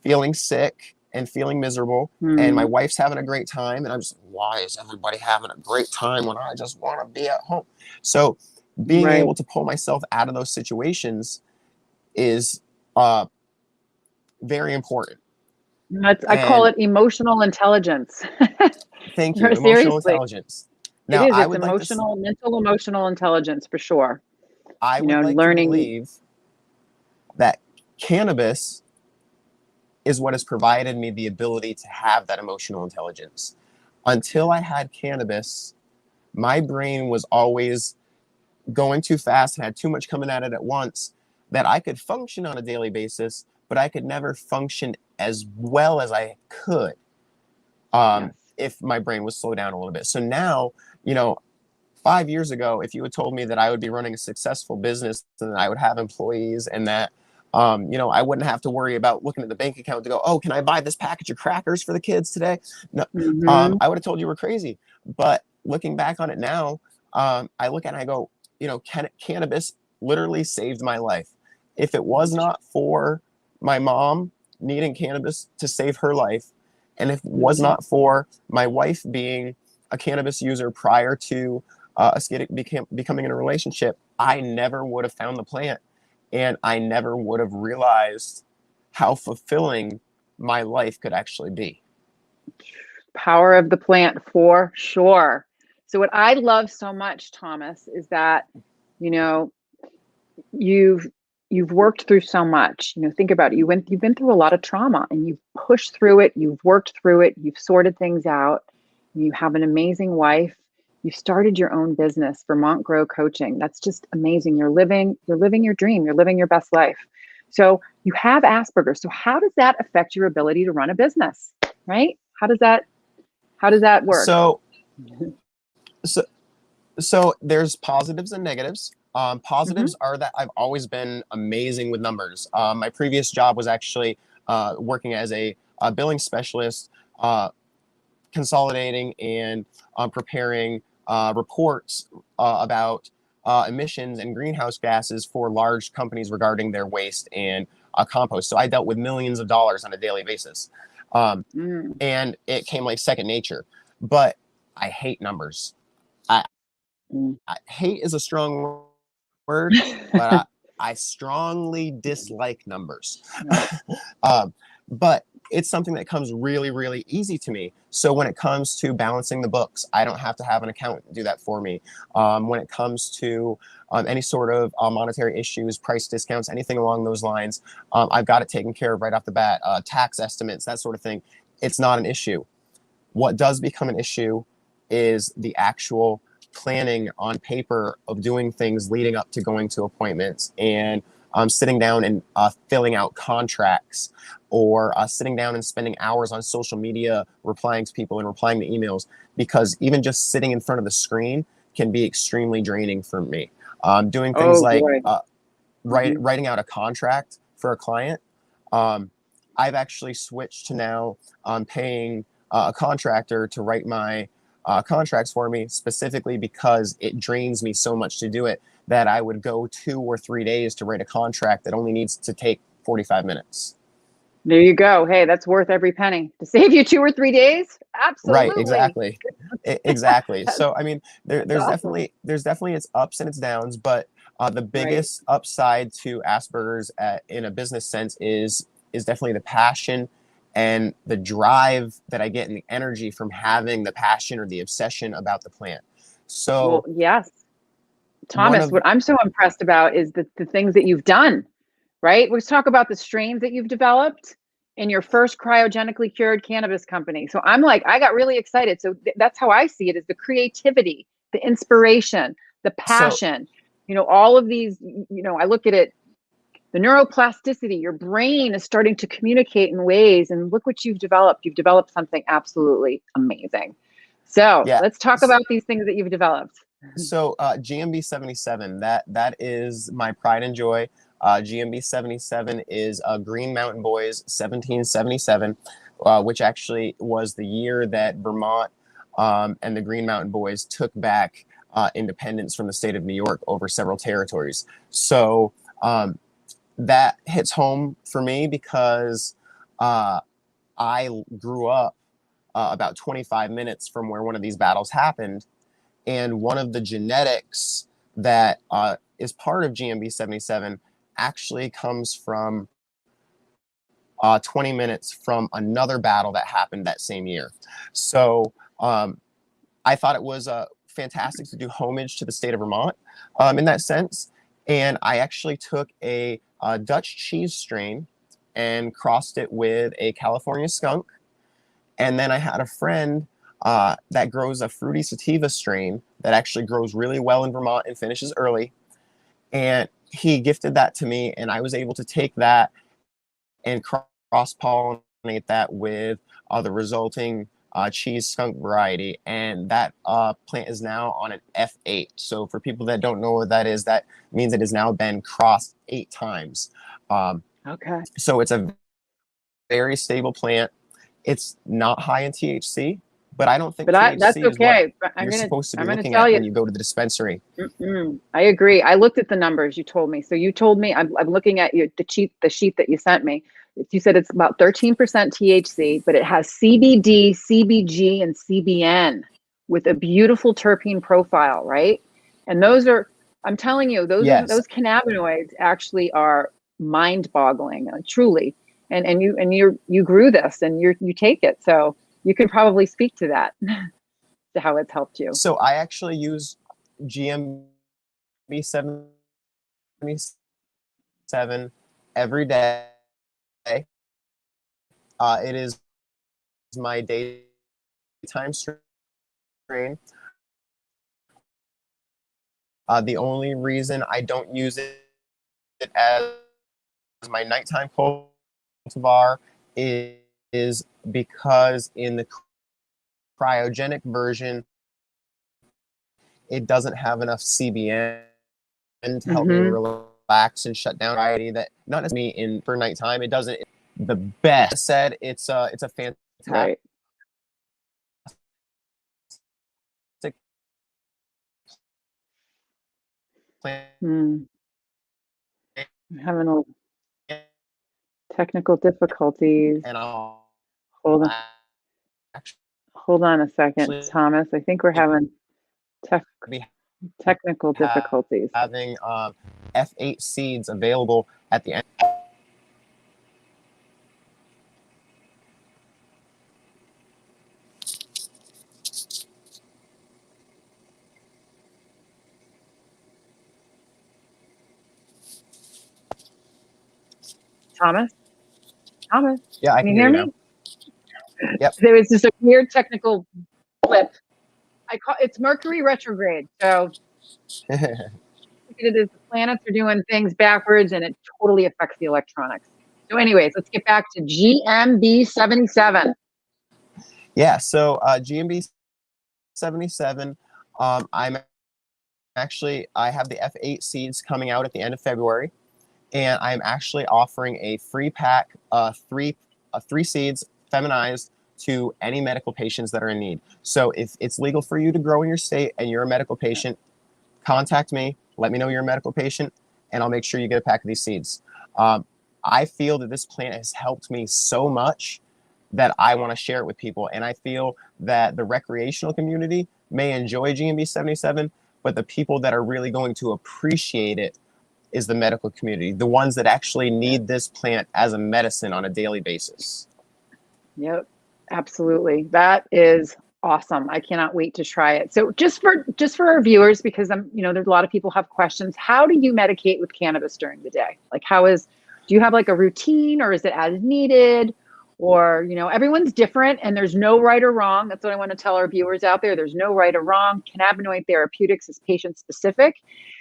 feeling sick and feeling miserable. And my Hmm. wife's having a great time. And I'm just, why is everybody having a great time when I just want to be at home? So being Right. able to pull myself out of those situations is uh, very important. I call And it emotional intelligence. thank you, No, emotional seriously, intelligence. it Now, is. It's mental, emotional intelligence for sure. I would like to Learning. believe that cannabis is what has provided me the ability to have that emotional intelligence. Until I had cannabis, my brain was always going too fast and had too much coming at it at once, that I could function on a daily basis, but I could never function as well as I could Yes. if my brain was slowed down a little bit. So now, you know, 5 years ago, if you had told me that I would be running a successful business and I would have employees and that, I wouldn't have to worry about looking at the bank account to go, oh, can I buy this package of crackers for the kids today? No, Hmm. I would have told you were crazy. But looking back on it now, I look at it and I go, cannabis literally saved my life. If it was not for my mom needing cannabis to save her life, and if it was Hmm. not for my wife being a cannabis user prior to us becoming in a relationship, I never would have found the plant, and I never would have realized how fulfilling my life could actually be. Power of the plant for sure. So what I love so much, Thomas, is that, you know, you've you've worked through so much. You know, think about it. You've been through a lot of trauma and you've pushed through it, you've worked through it, you've sorted things out. You have an amazing wife. You've started your own business, Vermont Grow Coaching. That's just amazing. You're living your dream. You're living your best life. So you have Asperger's. So how does that affect your ability to run a business? Right? How does that work? So, so, so there's positives and negatives. Hmm. Positives are that I've always been amazing with numbers. My previous job was actually working as a billing specialist, consolidating and preparing reports about emissions and greenhouse gases for large companies regarding their waste and compost. So I dealt with millions of dollars on a daily basis. Um, Mm. and it came like second nature. But I hate numbers. I, Mm. hate is a strong word, but I strongly dislike numbers. Right. um, but it's something that comes really, really easy to me. So when it comes to balancing the books, I don't have to have an accountant do that for me. When it comes to any sort of monetary issues, price discounts, anything along those lines, I've got it taken care of right off the bat. Tax estimates, that sort of thing. It's not an issue. What does become an issue is the actual planning on paper of doing things leading up to going to appointments and sitting down and filling out contracts or sitting down and spending hours on social media replying to people and replying to emails, because even just sitting in front of the screen can be extremely draining for me. Doing things Oh like boy. Hmm. writing out a contract for a client. Um, I've actually switched to now paying a contractor to write my contracts for me, specifically because it drains me so much to do it that I would go 2 or 3 days to write a contract that only needs to take 45 minutes. There you go. Hey, that's worth every penny to save you 2 or 3 days. Right, Absolutely. exactly. Exactly. That's, So I mean, that's awesome. there's definitely its ups and its downs, but the Right. biggest upside to Asperger's in a business sense is definitely the passion and the drive that I get and the energy from having the passion or the obsession about the plant. Well, So yes. one Thomas, of what I'm so impressed about is the things that you've done, right? Let's talk about the strains that you've developed in your first cryogenically cured cannabis company. So I'm like, I got really excited. So that's how I see it, is the creativity, the inspiration, the so passion, all of these, I look at it, the neuroplasticity, your brain is starting to communicate in ways, and look what you've developed. You've developed something absolutely amazing. So yeah. let's talk about these things that you've developed. So GMB 77, that is my pride and joy. GMB 77 is Green Mountain Boys 1777, which actually was the year that Vermont and the Green Mountain Boys took back independence from the state of New York over several territories. So that hits home for me because uh, I grew up about 25 minutes from where one of these battles happened. And one of the genetics that is part of GMB 77 actually comes from 20 minutes from another battle that happened that same year. So I thought it was fantastic to do homage to the state of Vermont in that sense. And I actually took a Dutch cheese strain and crossed it with a California skunk. And then I had a friend that grows a fruity sativa strain that actually grows really well in Vermont and finishes early. And he gifted that to me, and I was able to take that and cross pollinate that with the resulting cheese skunk variety. And that plant is now on an F8. So for people that don't know what that is, that means it has now been crossed 8 times. Um, Okay. so it's a very stable plant. It's not high in THC, but I don't think But that's THC is what okay. But you're supposed to be I'm gonna looking tell at you. when you go to the dispensary. I agree. I looked at the numbers you told me. So you told me, I'm looking at the sheet that you sent me. You said it's about 13% THC, but it has CBD, CBG, and CBN with a beautiful terpene profile, right? And those are, I'm telling you, Yes. those cannabinoids actually are mind-boggling, truly. You grew this and you take it, so you can probably speak to that. how it's helped you? So I actually use GMB 77 every day. It is my daytime strain. The only reason I don't use it as my nighttime cultivar is because in the cryogenic version, it doesn't have enough CBN to help me Mm-hmm. relax and shut down anxiety. That not necessarily in for nighttime. It doesn't. The best said it's a fantastic Right. plant, Mm. I'm having a technical difficulties. and I'll Hold on, hold on a second, actually Thomas. I think we're having tech be technical difficulties. having F8 seeds available at the end. Thomas, Thomas, Yeah, I can can you hear hear you now. me? Yep. There was just a weird technical blip. I call it's Mercury retrograde. So look at it as the planets are doing things backwards and it totally affects the electronics. So, anyways, let's get back to GMB 77. Yeah. So GMB 77. I'm actually I have the F8 seeds coming out at the end of February, and I'm actually offering a free pack, three seeds feminized to any medical patients that are in need. So if it's legal for you to grow in your state and you're a medical patient, contact me. Let me know you're a medical patient, and I'll make sure you get a pack of these seeds. Um, I feel that this plant has helped me so much that I want to share it with people. And I feel that the recreational community may enjoy GMB 77, but the people that are really going to appreciate it is the medical community, the ones that actually Yeah. need this plant as a medicine on a daily basis. Yep, absolutely. That is awesome. I cannot wait to try it. So just for our viewers, because there's a lot of people have questions. How do you medicate with cannabis during the day? Like do you have like a routine or is it as needed? Or, everyone's different and there's no right or wrong. That's what I want to tell our viewers out there. There's no right or wrong. Cannabinoid therapeutics is patient specific.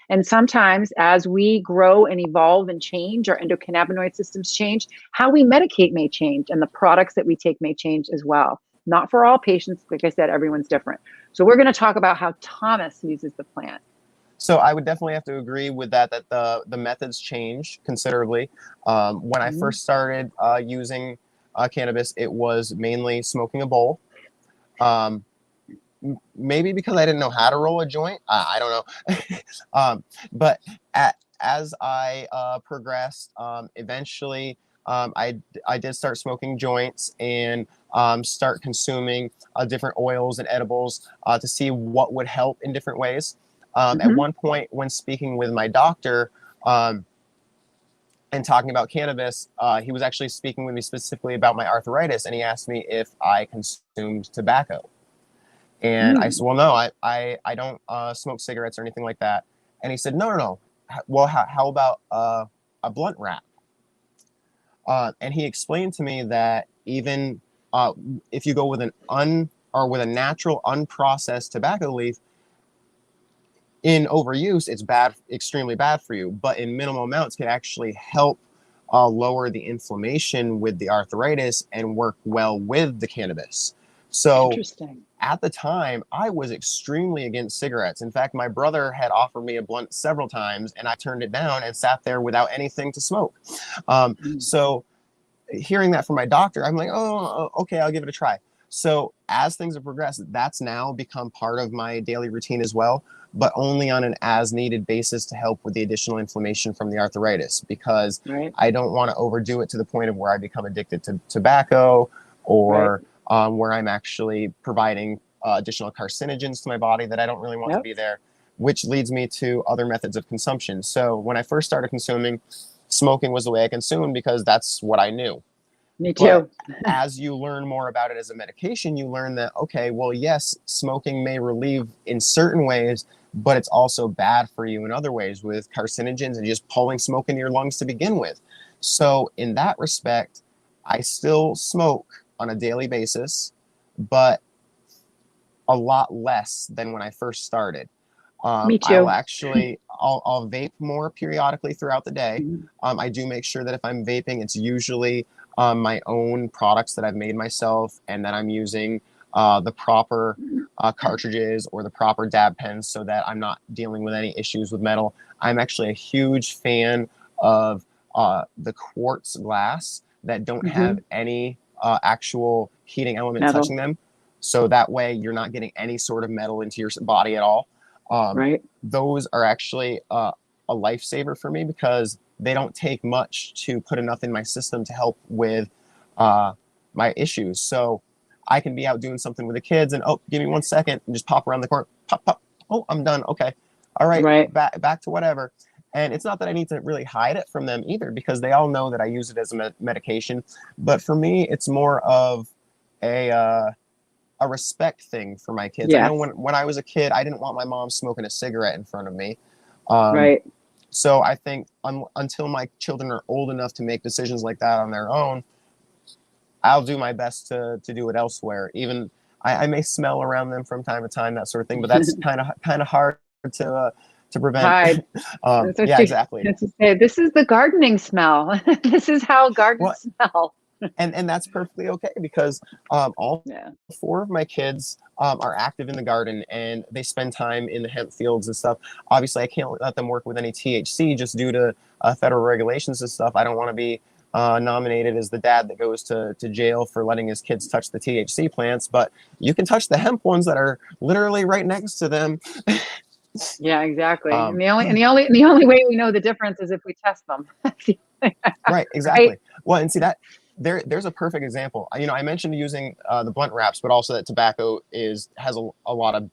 And sometimes as we grow and evolve and change, our endocannabinoid systems change, how we medicate may change and the products that we take may change as well. Not for all patients. Like I said, everyone's different. So we're going to talk about how Thomas uses the plant. So I would definitely have to agree with that the methods change considerably. When I Mhm. first started using cannabis, it was mainly smoking a bowl. Um, Maybe because I didn't know how to roll a joint. I don't know. But as I progressed, eventually I did start smoking joints and start consuming different oils and edibles to see what would help in different ways. At Mhm. one point, when speaking with my doctor, and talking about cannabis, he was actually speaking with me specifically about my arthritis, and he asked me if I consumed tobacco. And I said, Mm. well, no, I don't smoke cigarettes or anything like that. And he said, no, no, no. Well, how about a blunt wrap? And he explained to me that even uh, if you go with with a natural unprocessed tobacco leaf, in overuse, it's bad, extremely bad for you. But in minimal amounts, can actually help lower the inflammation with the arthritis and work well with the cannabis. So Interesting. at the time, I was extremely against cigarettes. In fact, my brother had offered me a blunt several times, and I turned it down and sat there without anything to smoke. Mm. So hearing that from my doctor, I'm like, oh, okay, I'll give it a try. So as things have progressed, that's now become part of my daily routine as well, but only on an as needed basis to help with the additional inflammation from the arthritis, because Right. I don't want to overdo it to the point of where I become addicted to tobacco Right. or where I'm actually providing additional carcinogens to my body that I don't really want to Yep. be there, which leads me to other methods of consumption. So when I first started consuming, smoking was the way I consumed because that's what I knew. Me But too. as you learn more about it as a medication, you learn that, okay, well, yes, smoking may relieve in certain ways, but it's also bad for you in other ways with carcinogens and just pulling smoke into your lungs to begin with. So in that respect, I still smoke on a daily basis, but a lot less than when I first started. Me I will too. actually, I'll vape more periodically throughout the day. Mhm. I do make sure that if I'm vaping, it's usually my own products that I've made myself and that I'm using the proper cartridges or the proper dab pens so that I'm not dealing with any issues with metal. I'm actually a huge fan of the quartz glass that don't have Mhm. any actual heating element Metal. touching them. So that way you're not getting any sort of metal into your body at all. Um, Right. those are actually a lifesaver for me because they don't take much to put enough in my system to help with uh, my issues. So I can be out doing something with the kids and, oh, give me 1 second and just pop around the corner, pop, pop. Oh, I'm done. Okay. All right. Right. Back to whatever. And it's not that I need to really hide it from them either because they all know that I use it as a medication. But for me, it's more of a, a respect thing for my kids. I know Yes. when I was a kid, I didn't want my mom smoking a cigarette in front of me. Um, Right. so I think until my children are old enough to make decisions like that on their own, I'll do my best to do it elsewhere. Even I may smell around them from time to time, that sort of thing, but that's kind of hard to prevent. Hide. That's what Yeah, you exactly. have to say. This is the gardening smell. This is how Well, gardens smell. and that's perfectly okay because all Yeah. four of my kids are active in the garden and they spend time in the hemp fields and stuff. Obviously, I can't let them work with any THC just due to federal regulations and stuff. I don't want to be nominated as the dad that goes to jail for letting his kids touch the THC plants, but you can touch the hemp ones that are literally right next to them. Yeah, exactly. And Um, the only way we know the difference is if we test them. Right, Right? exactly. Well, and see that there's a perfect example. I mentioned using the blunt wraps, but also that tobacco has a lot of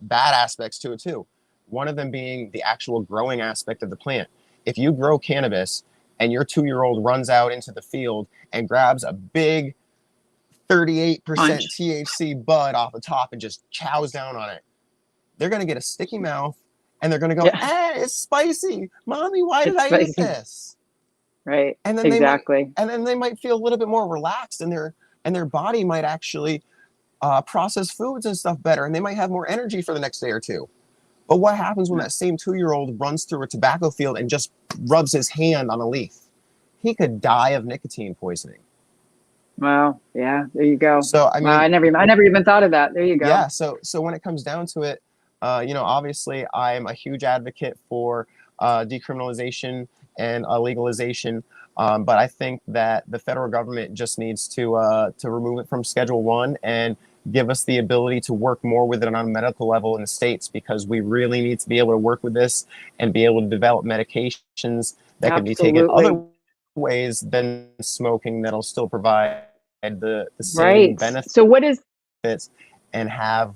bad aspects to it too. One of them being the actual growing aspect of the plant. If you grow cannabis and your 2-year-old runs out into the field and grabs a big 38% Punch. THC bud off the top and just chows down on it, they're going to get a sticky mouth and they're going to go, Yeah. it's spicy. Mommy, why did It's I eat spicy. this? Right. and then they might Exactly. and then they might feel a little bit more relaxed and their body might actually process foods and stuff better and they might have more energy for the next day or two. But what happens when that same 2-year-old runs through a tobacco field and just rubs his hand on a leaf? He could die of nicotine poisoning. Wow. Yeah. There you go. So I Wow. mean, I never even thought of that. There you go. yeah, so when it comes down to it, obviously I'm a huge advocate for decriminalization and legalization, but I think that the federal government just needs to remove it from Schedule 1 and give us the ability to work more with it on a medical level in the states because we really need to be able to work with this and be able to develop medications that can be taken other Absolutely. ways than smoking that'll still provide the same Right. benefits So what is and have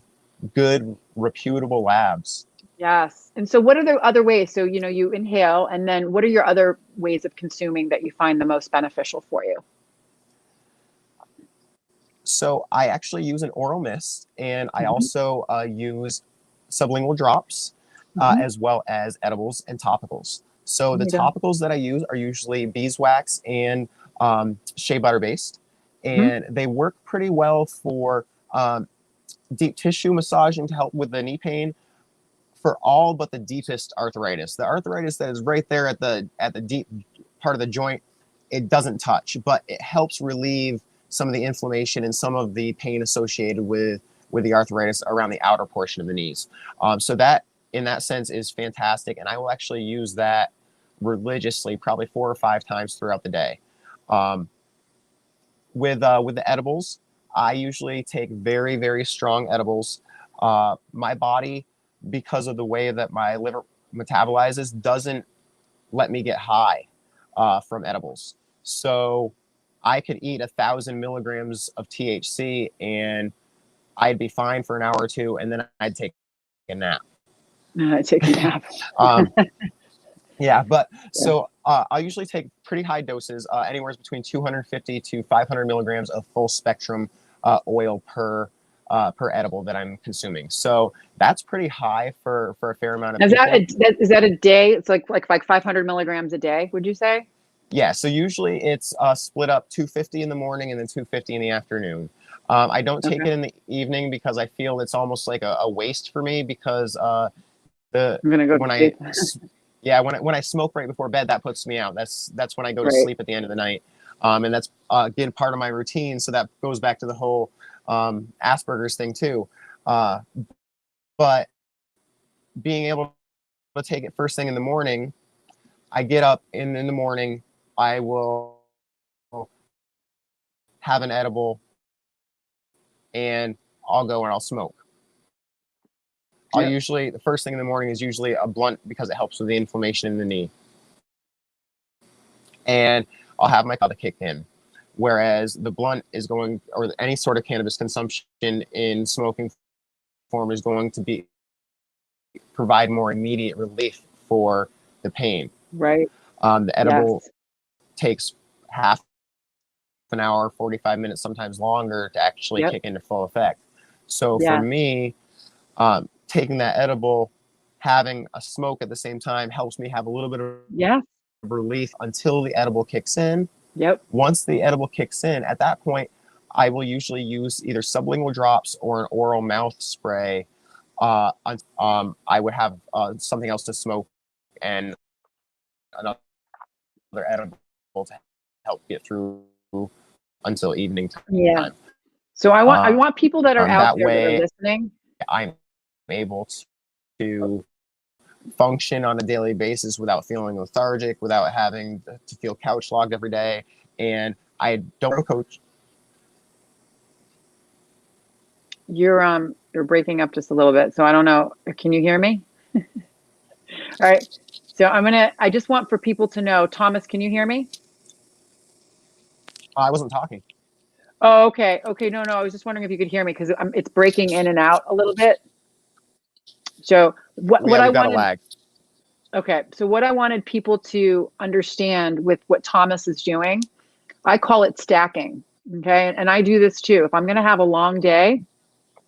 good, reputable labs. yes. And so what are the other ways? So, you inhale, and then what are your other ways of consuming that you find the most beneficial for you? So I actually use an oral mist, and I Hmm. also use sublingual drops, Hmm. as well as edibles and topicals. So There the you go. topicals that I use are usually beeswax and shea butter based, Hmm. and they work pretty well for deep tissue massaging to help with the knee pain for all but the deepest arthritis. The arthritis that is right there at the deep part of the joint, it doesn't touch, but it helps relieve some of the inflammation and some of the pain associated with the arthritis around the outer portion of the knees. So that, in that sense, is fantastic, and I will actually use that religiously, probably 4 or 5 times throughout the day. Um, with the edibles, I usually take very very strong edibles. My body, because of the way that my liver metabolizes, doesn't let me get high from edibles. So I could eat 1,000 milligrams of THC and I'd be fine for an hour or two, and then I'd take a nap. Take a nap. Um, Yeah, but Yeah. so I usually take pretty high doses, anywhere between 250 to 500 milligrams of full spectrum oil per edible that I'm consuming. So that's pretty high for a fair amount of people. Is that a day? It's like 500 milligrams a day, would you say? Yeah, so usually it's split up 250 in the morning and then 250 in the afternoon. I don't take Okay. it in the evening because I feel it's almost like a waste for me because the I'm gonna go to when sleep. yeah, when I smoke right before bed, that puts me out. That's when I go to Right. sleep at the end of the night, and that's again part of my routine. So that goes back to the whole Asperger's thing too. Uh, but being able to take it first thing in the morning, I get up in the morning, I will have an edible, and I'll go and I'll smoke. I'll Yep. usually the first thing in the morning is usually a blunt because it helps with the inflammation in the knee, and I'll have my kava kick in. Whereas the blunt is going, or any sort of cannabis consumption in smoking form is going to be provide more immediate relief for the pain. Right. The Yes. edible takes half an hour, 45 minutes, sometimes longer to actually Yep. kick into full effect. So for Yeah. me, taking that edible, having a smoke at the same time helps me have a little bit of Yeah. relief until the edible kicks in. Yep. Once the edible kicks in, at that point, I will usually use either sublingual drops or an oral mouth spray. I would have something else to smoke and another edible to help get through until evening Yeah. time. So I want people that are out That there that are way, listening. I'm able to function on a daily basis without feeling lethargic, without having to feel couch logged every day. And I don't grow coach. You're breaking up just a little bit. So I don't know. Can you hear me? All right. So I just want for people to know, Thomas, can you hear me? I wasn't talking. Oh, okay. Okay. No, no. I was just wondering if you could hear me because it's breaking in and out a little bit. So what Yeah, I we've got a wanted, lag. okay. So what I wanted people to understand with what Thomas is doing, I call it stacking. Okay. And I do this too. If I'm going to have a long day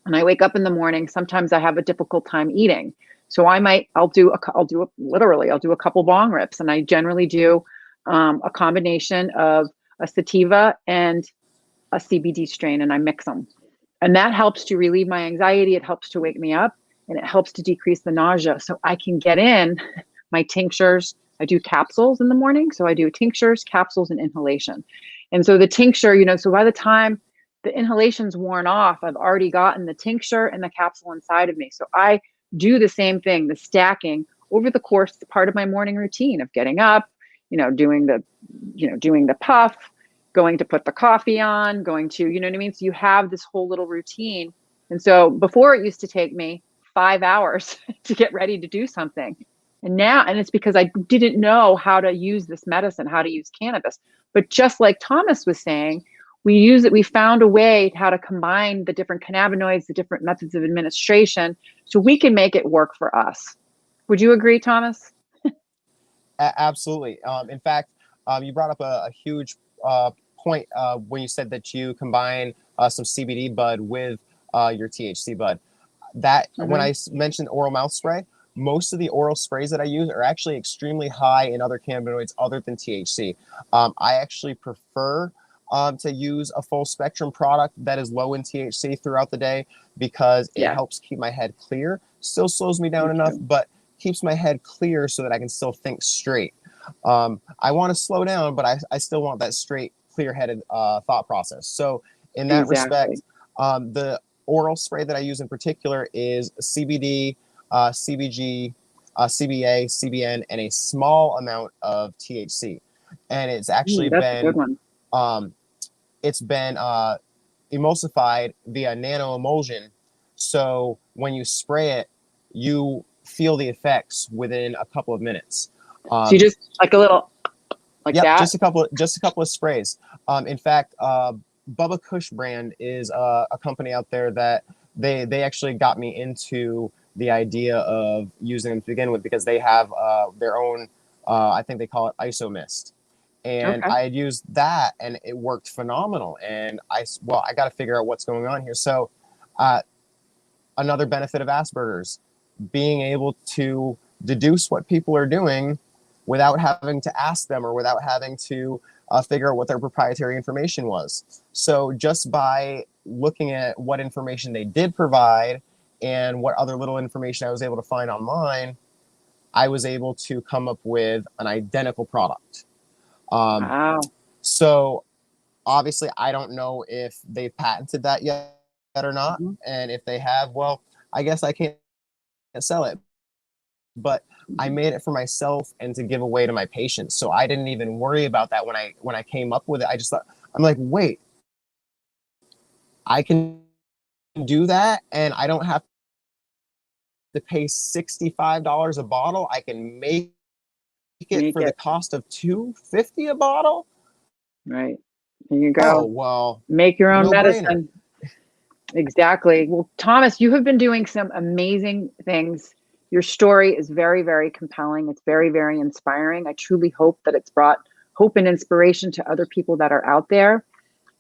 and I wake up in the morning, sometimes I have a difficult time eating. So I'll do a couple bong rips, and I generally do a combination of a sativa and a CBD strain, and I mix them. And that helps to relieve my anxiety. It helps to wake me up, and it helps to decrease the nausea. So I can get in my tinctures. I do capsules in the morning. So I do tinctures, capsules, and inhalation. And so the tincture, so by the time the inhalation's worn off, I've already gotten the tincture and the capsule inside of me. So I do the same thing, the stacking over the course, part of my morning routine of getting up, doing the puff, going to put the coffee on, going to, you know what I mean? So you have this whole little routine. And so before it used to take me 5 hours to get ready to do something. And it's because I didn't know how to use this medicine, how to use cannabis. But just like Thomas was saying, we found a way how to combine the different cannabinoids, the different methods of administration, so we can make it work for us. Would you agree, Thomas? Absolutely. In fact, you brought up a huge point when you said that you combine some CBD bud with your THC bud. That when Mm-hmm. mentioned oral mouth spray, most of the oral sprays that I use are actually extremely high in other cannabinoids other than THC. I actually prefer to use a full spectrum product that is low in THC throughout the day because it Yeah, helps keep my head clear. Still slows me down me enough, too. but keeps my head clear so that I can still think straight. I want to slow down, but I still want that straight, clear headed thought process. So, in that Exactly. respect, the oral spray that I use in particular is CBD, CBG, CBA, CBN, and a small amount of THC. And That's a good one. um, it's been emulsified via nano emulsion. So when you spray it, you feel the effects within a couple of minutes. So you Um, just like a little like Yep, that. just a couple of sprays. In fact, Bubba Kush brand is a company out there that they actually got me into the idea of using them to begin with because they have their own I think they call it isomist. And Okay. I had used that and it worked phenomenal. And I got to figure out what's going on here. So, uh, another benefit of Asperger's, being able to deduce what people are doing without having to ask them or without having to figure out what their proprietary information was. So just by looking at what information they did provide and what other little information I was able to find online, I was able to come up with an identical product. Um, Wow. so obviously, I don't know if they've patented that yet or not. Mhm. And if they have, well, I guess I can't sell it. But I Mhm. made it for myself and to give away to my patients. So I didn't even worry about that when I came up with it. I just thought, I'm like, wait, I can do that and I don't have to pay $65 a bottle. I can make it Make for the it. cost of $2.50 a bottle. Right. There you Oh, go. well, Make your own no brainer. medicine. Exactly. Well, Thomas, you have been doing some amazing things. Your story is very, very compelling. It's very, very inspiring. I truly hope that it's brought hope and inspiration to other people that are out there.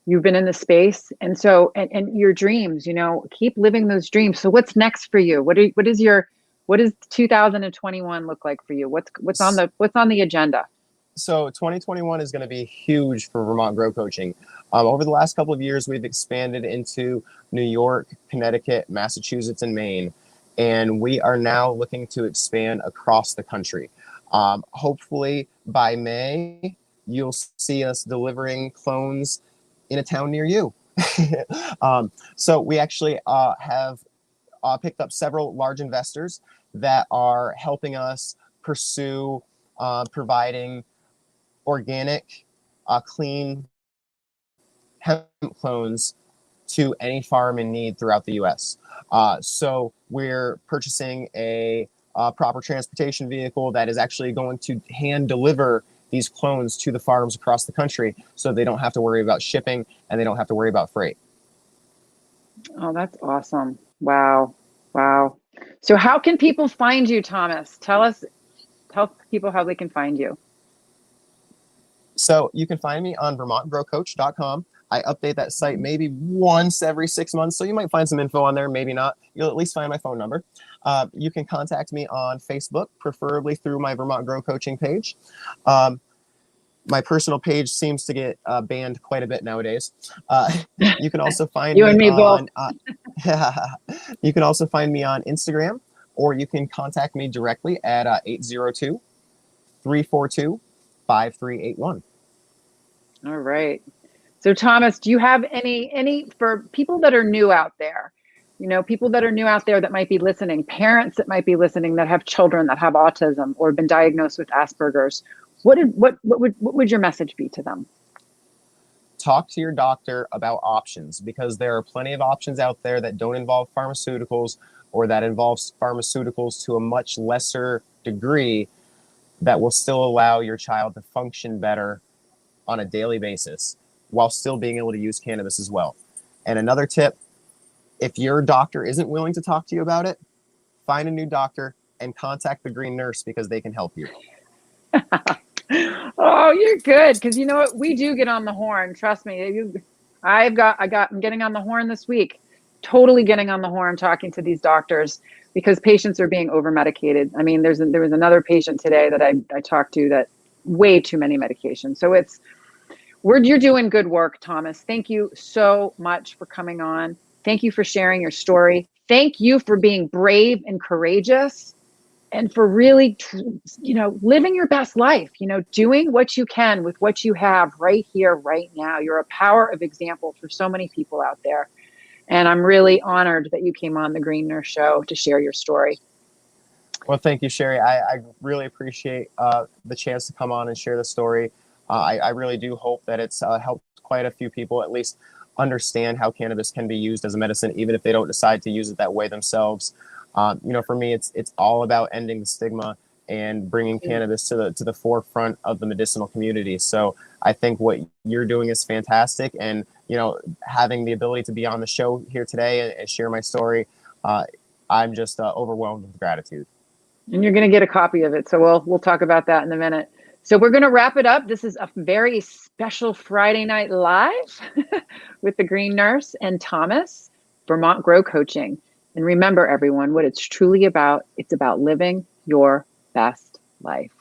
You've been in the space. And so, and your dreams, keep living those dreams. So what's next for you? What does 2021 look like for you? What's on the agenda? So 2021 is going to be huge for Vermont Grow Coaching. Over the last couple of years, we've expanded into New York, Connecticut, Massachusetts, and Maine. And we are now looking to expand across the country. Hopefully by May, you'll see us delivering clones in a town near you. So we actually have picked up several large investors that are helping us pursue providing organic, clean hemp clones to any farm in need throughout the U.S. So we're purchasing a proper transportation vehicle that is actually going to hand deliver these clones to the farms across the country so they don't have to worry about shipping and they don't have to worry about freight. Oh, that's awesome. Wow. Wow. So how can people find you, Thomas? Tell people how they can find you. So you can find me on vermontgrowcoach.com. I update that site Mhm. maybe once every 6 months, so you might find some info on there, maybe not. You'll at least find my phone number. You can contact me on Facebook, preferably through my Vermont Grow Coaching page. Um, my personal page seems to get banned quite a bit nowadays. Uh, you can also find You and me me both. on you can also find me on Instagram, or you can contact me directly at 802 342 5381. All right. So Thomas, do you have any for people that are new out there? People that are new out there that might be listening, parents that might be listening that have children that have autism or been diagnosed with Asperger's. What would your message be to them? Talk to your doctor about options, because there are plenty of options out there that don't involve pharmaceuticals, or that involves pharmaceuticals to a much lesser degree, that will still allow your child to function better on a daily basis while still being able to use cannabis as well. And another tip, if your doctor isn't willing to talk to you about it, find a new doctor and contact the green nurse, because they can help you. Oh, you're good. Because you know what? We do get on the horn. Trust me. I'm getting on the horn this week. Totally getting on the horn, talking to these doctors because patients are being over medicated. I mean, there was another patient today that I talked to that way too many medications. So you're doing good work, Thomas. Thank you so much for coming on. Thank you for sharing your story. Thank you for being brave and courageous and for really living your best life, doing what you can with what you have right here right now. You're a power of example for so many people out there, and I'm really honored that you came on the Green Nurse Show to share your story. Well, thank you, Sherry. I really appreciate the chance to come on and share the story. I really do hope that it's helped quite a few people at least understand how cannabis can be used as a medicine, even if they don't decide to use it that way themselves. For me, it's all about ending the stigma and bringing cannabis to the forefront of the medicinal community. So I think what you're doing is fantastic, and having the ability to be on the show here today and share my story, I'm just overwhelmed with gratitude. And you're going to get a copy of it. So we'll talk about that in a minute. So we're going to wrap it up. This is a very special Friday night live with the Green Nurse and Thomas, Vermont Grow Coaching. And remember, everyone, what it's truly about, it's about living your best life.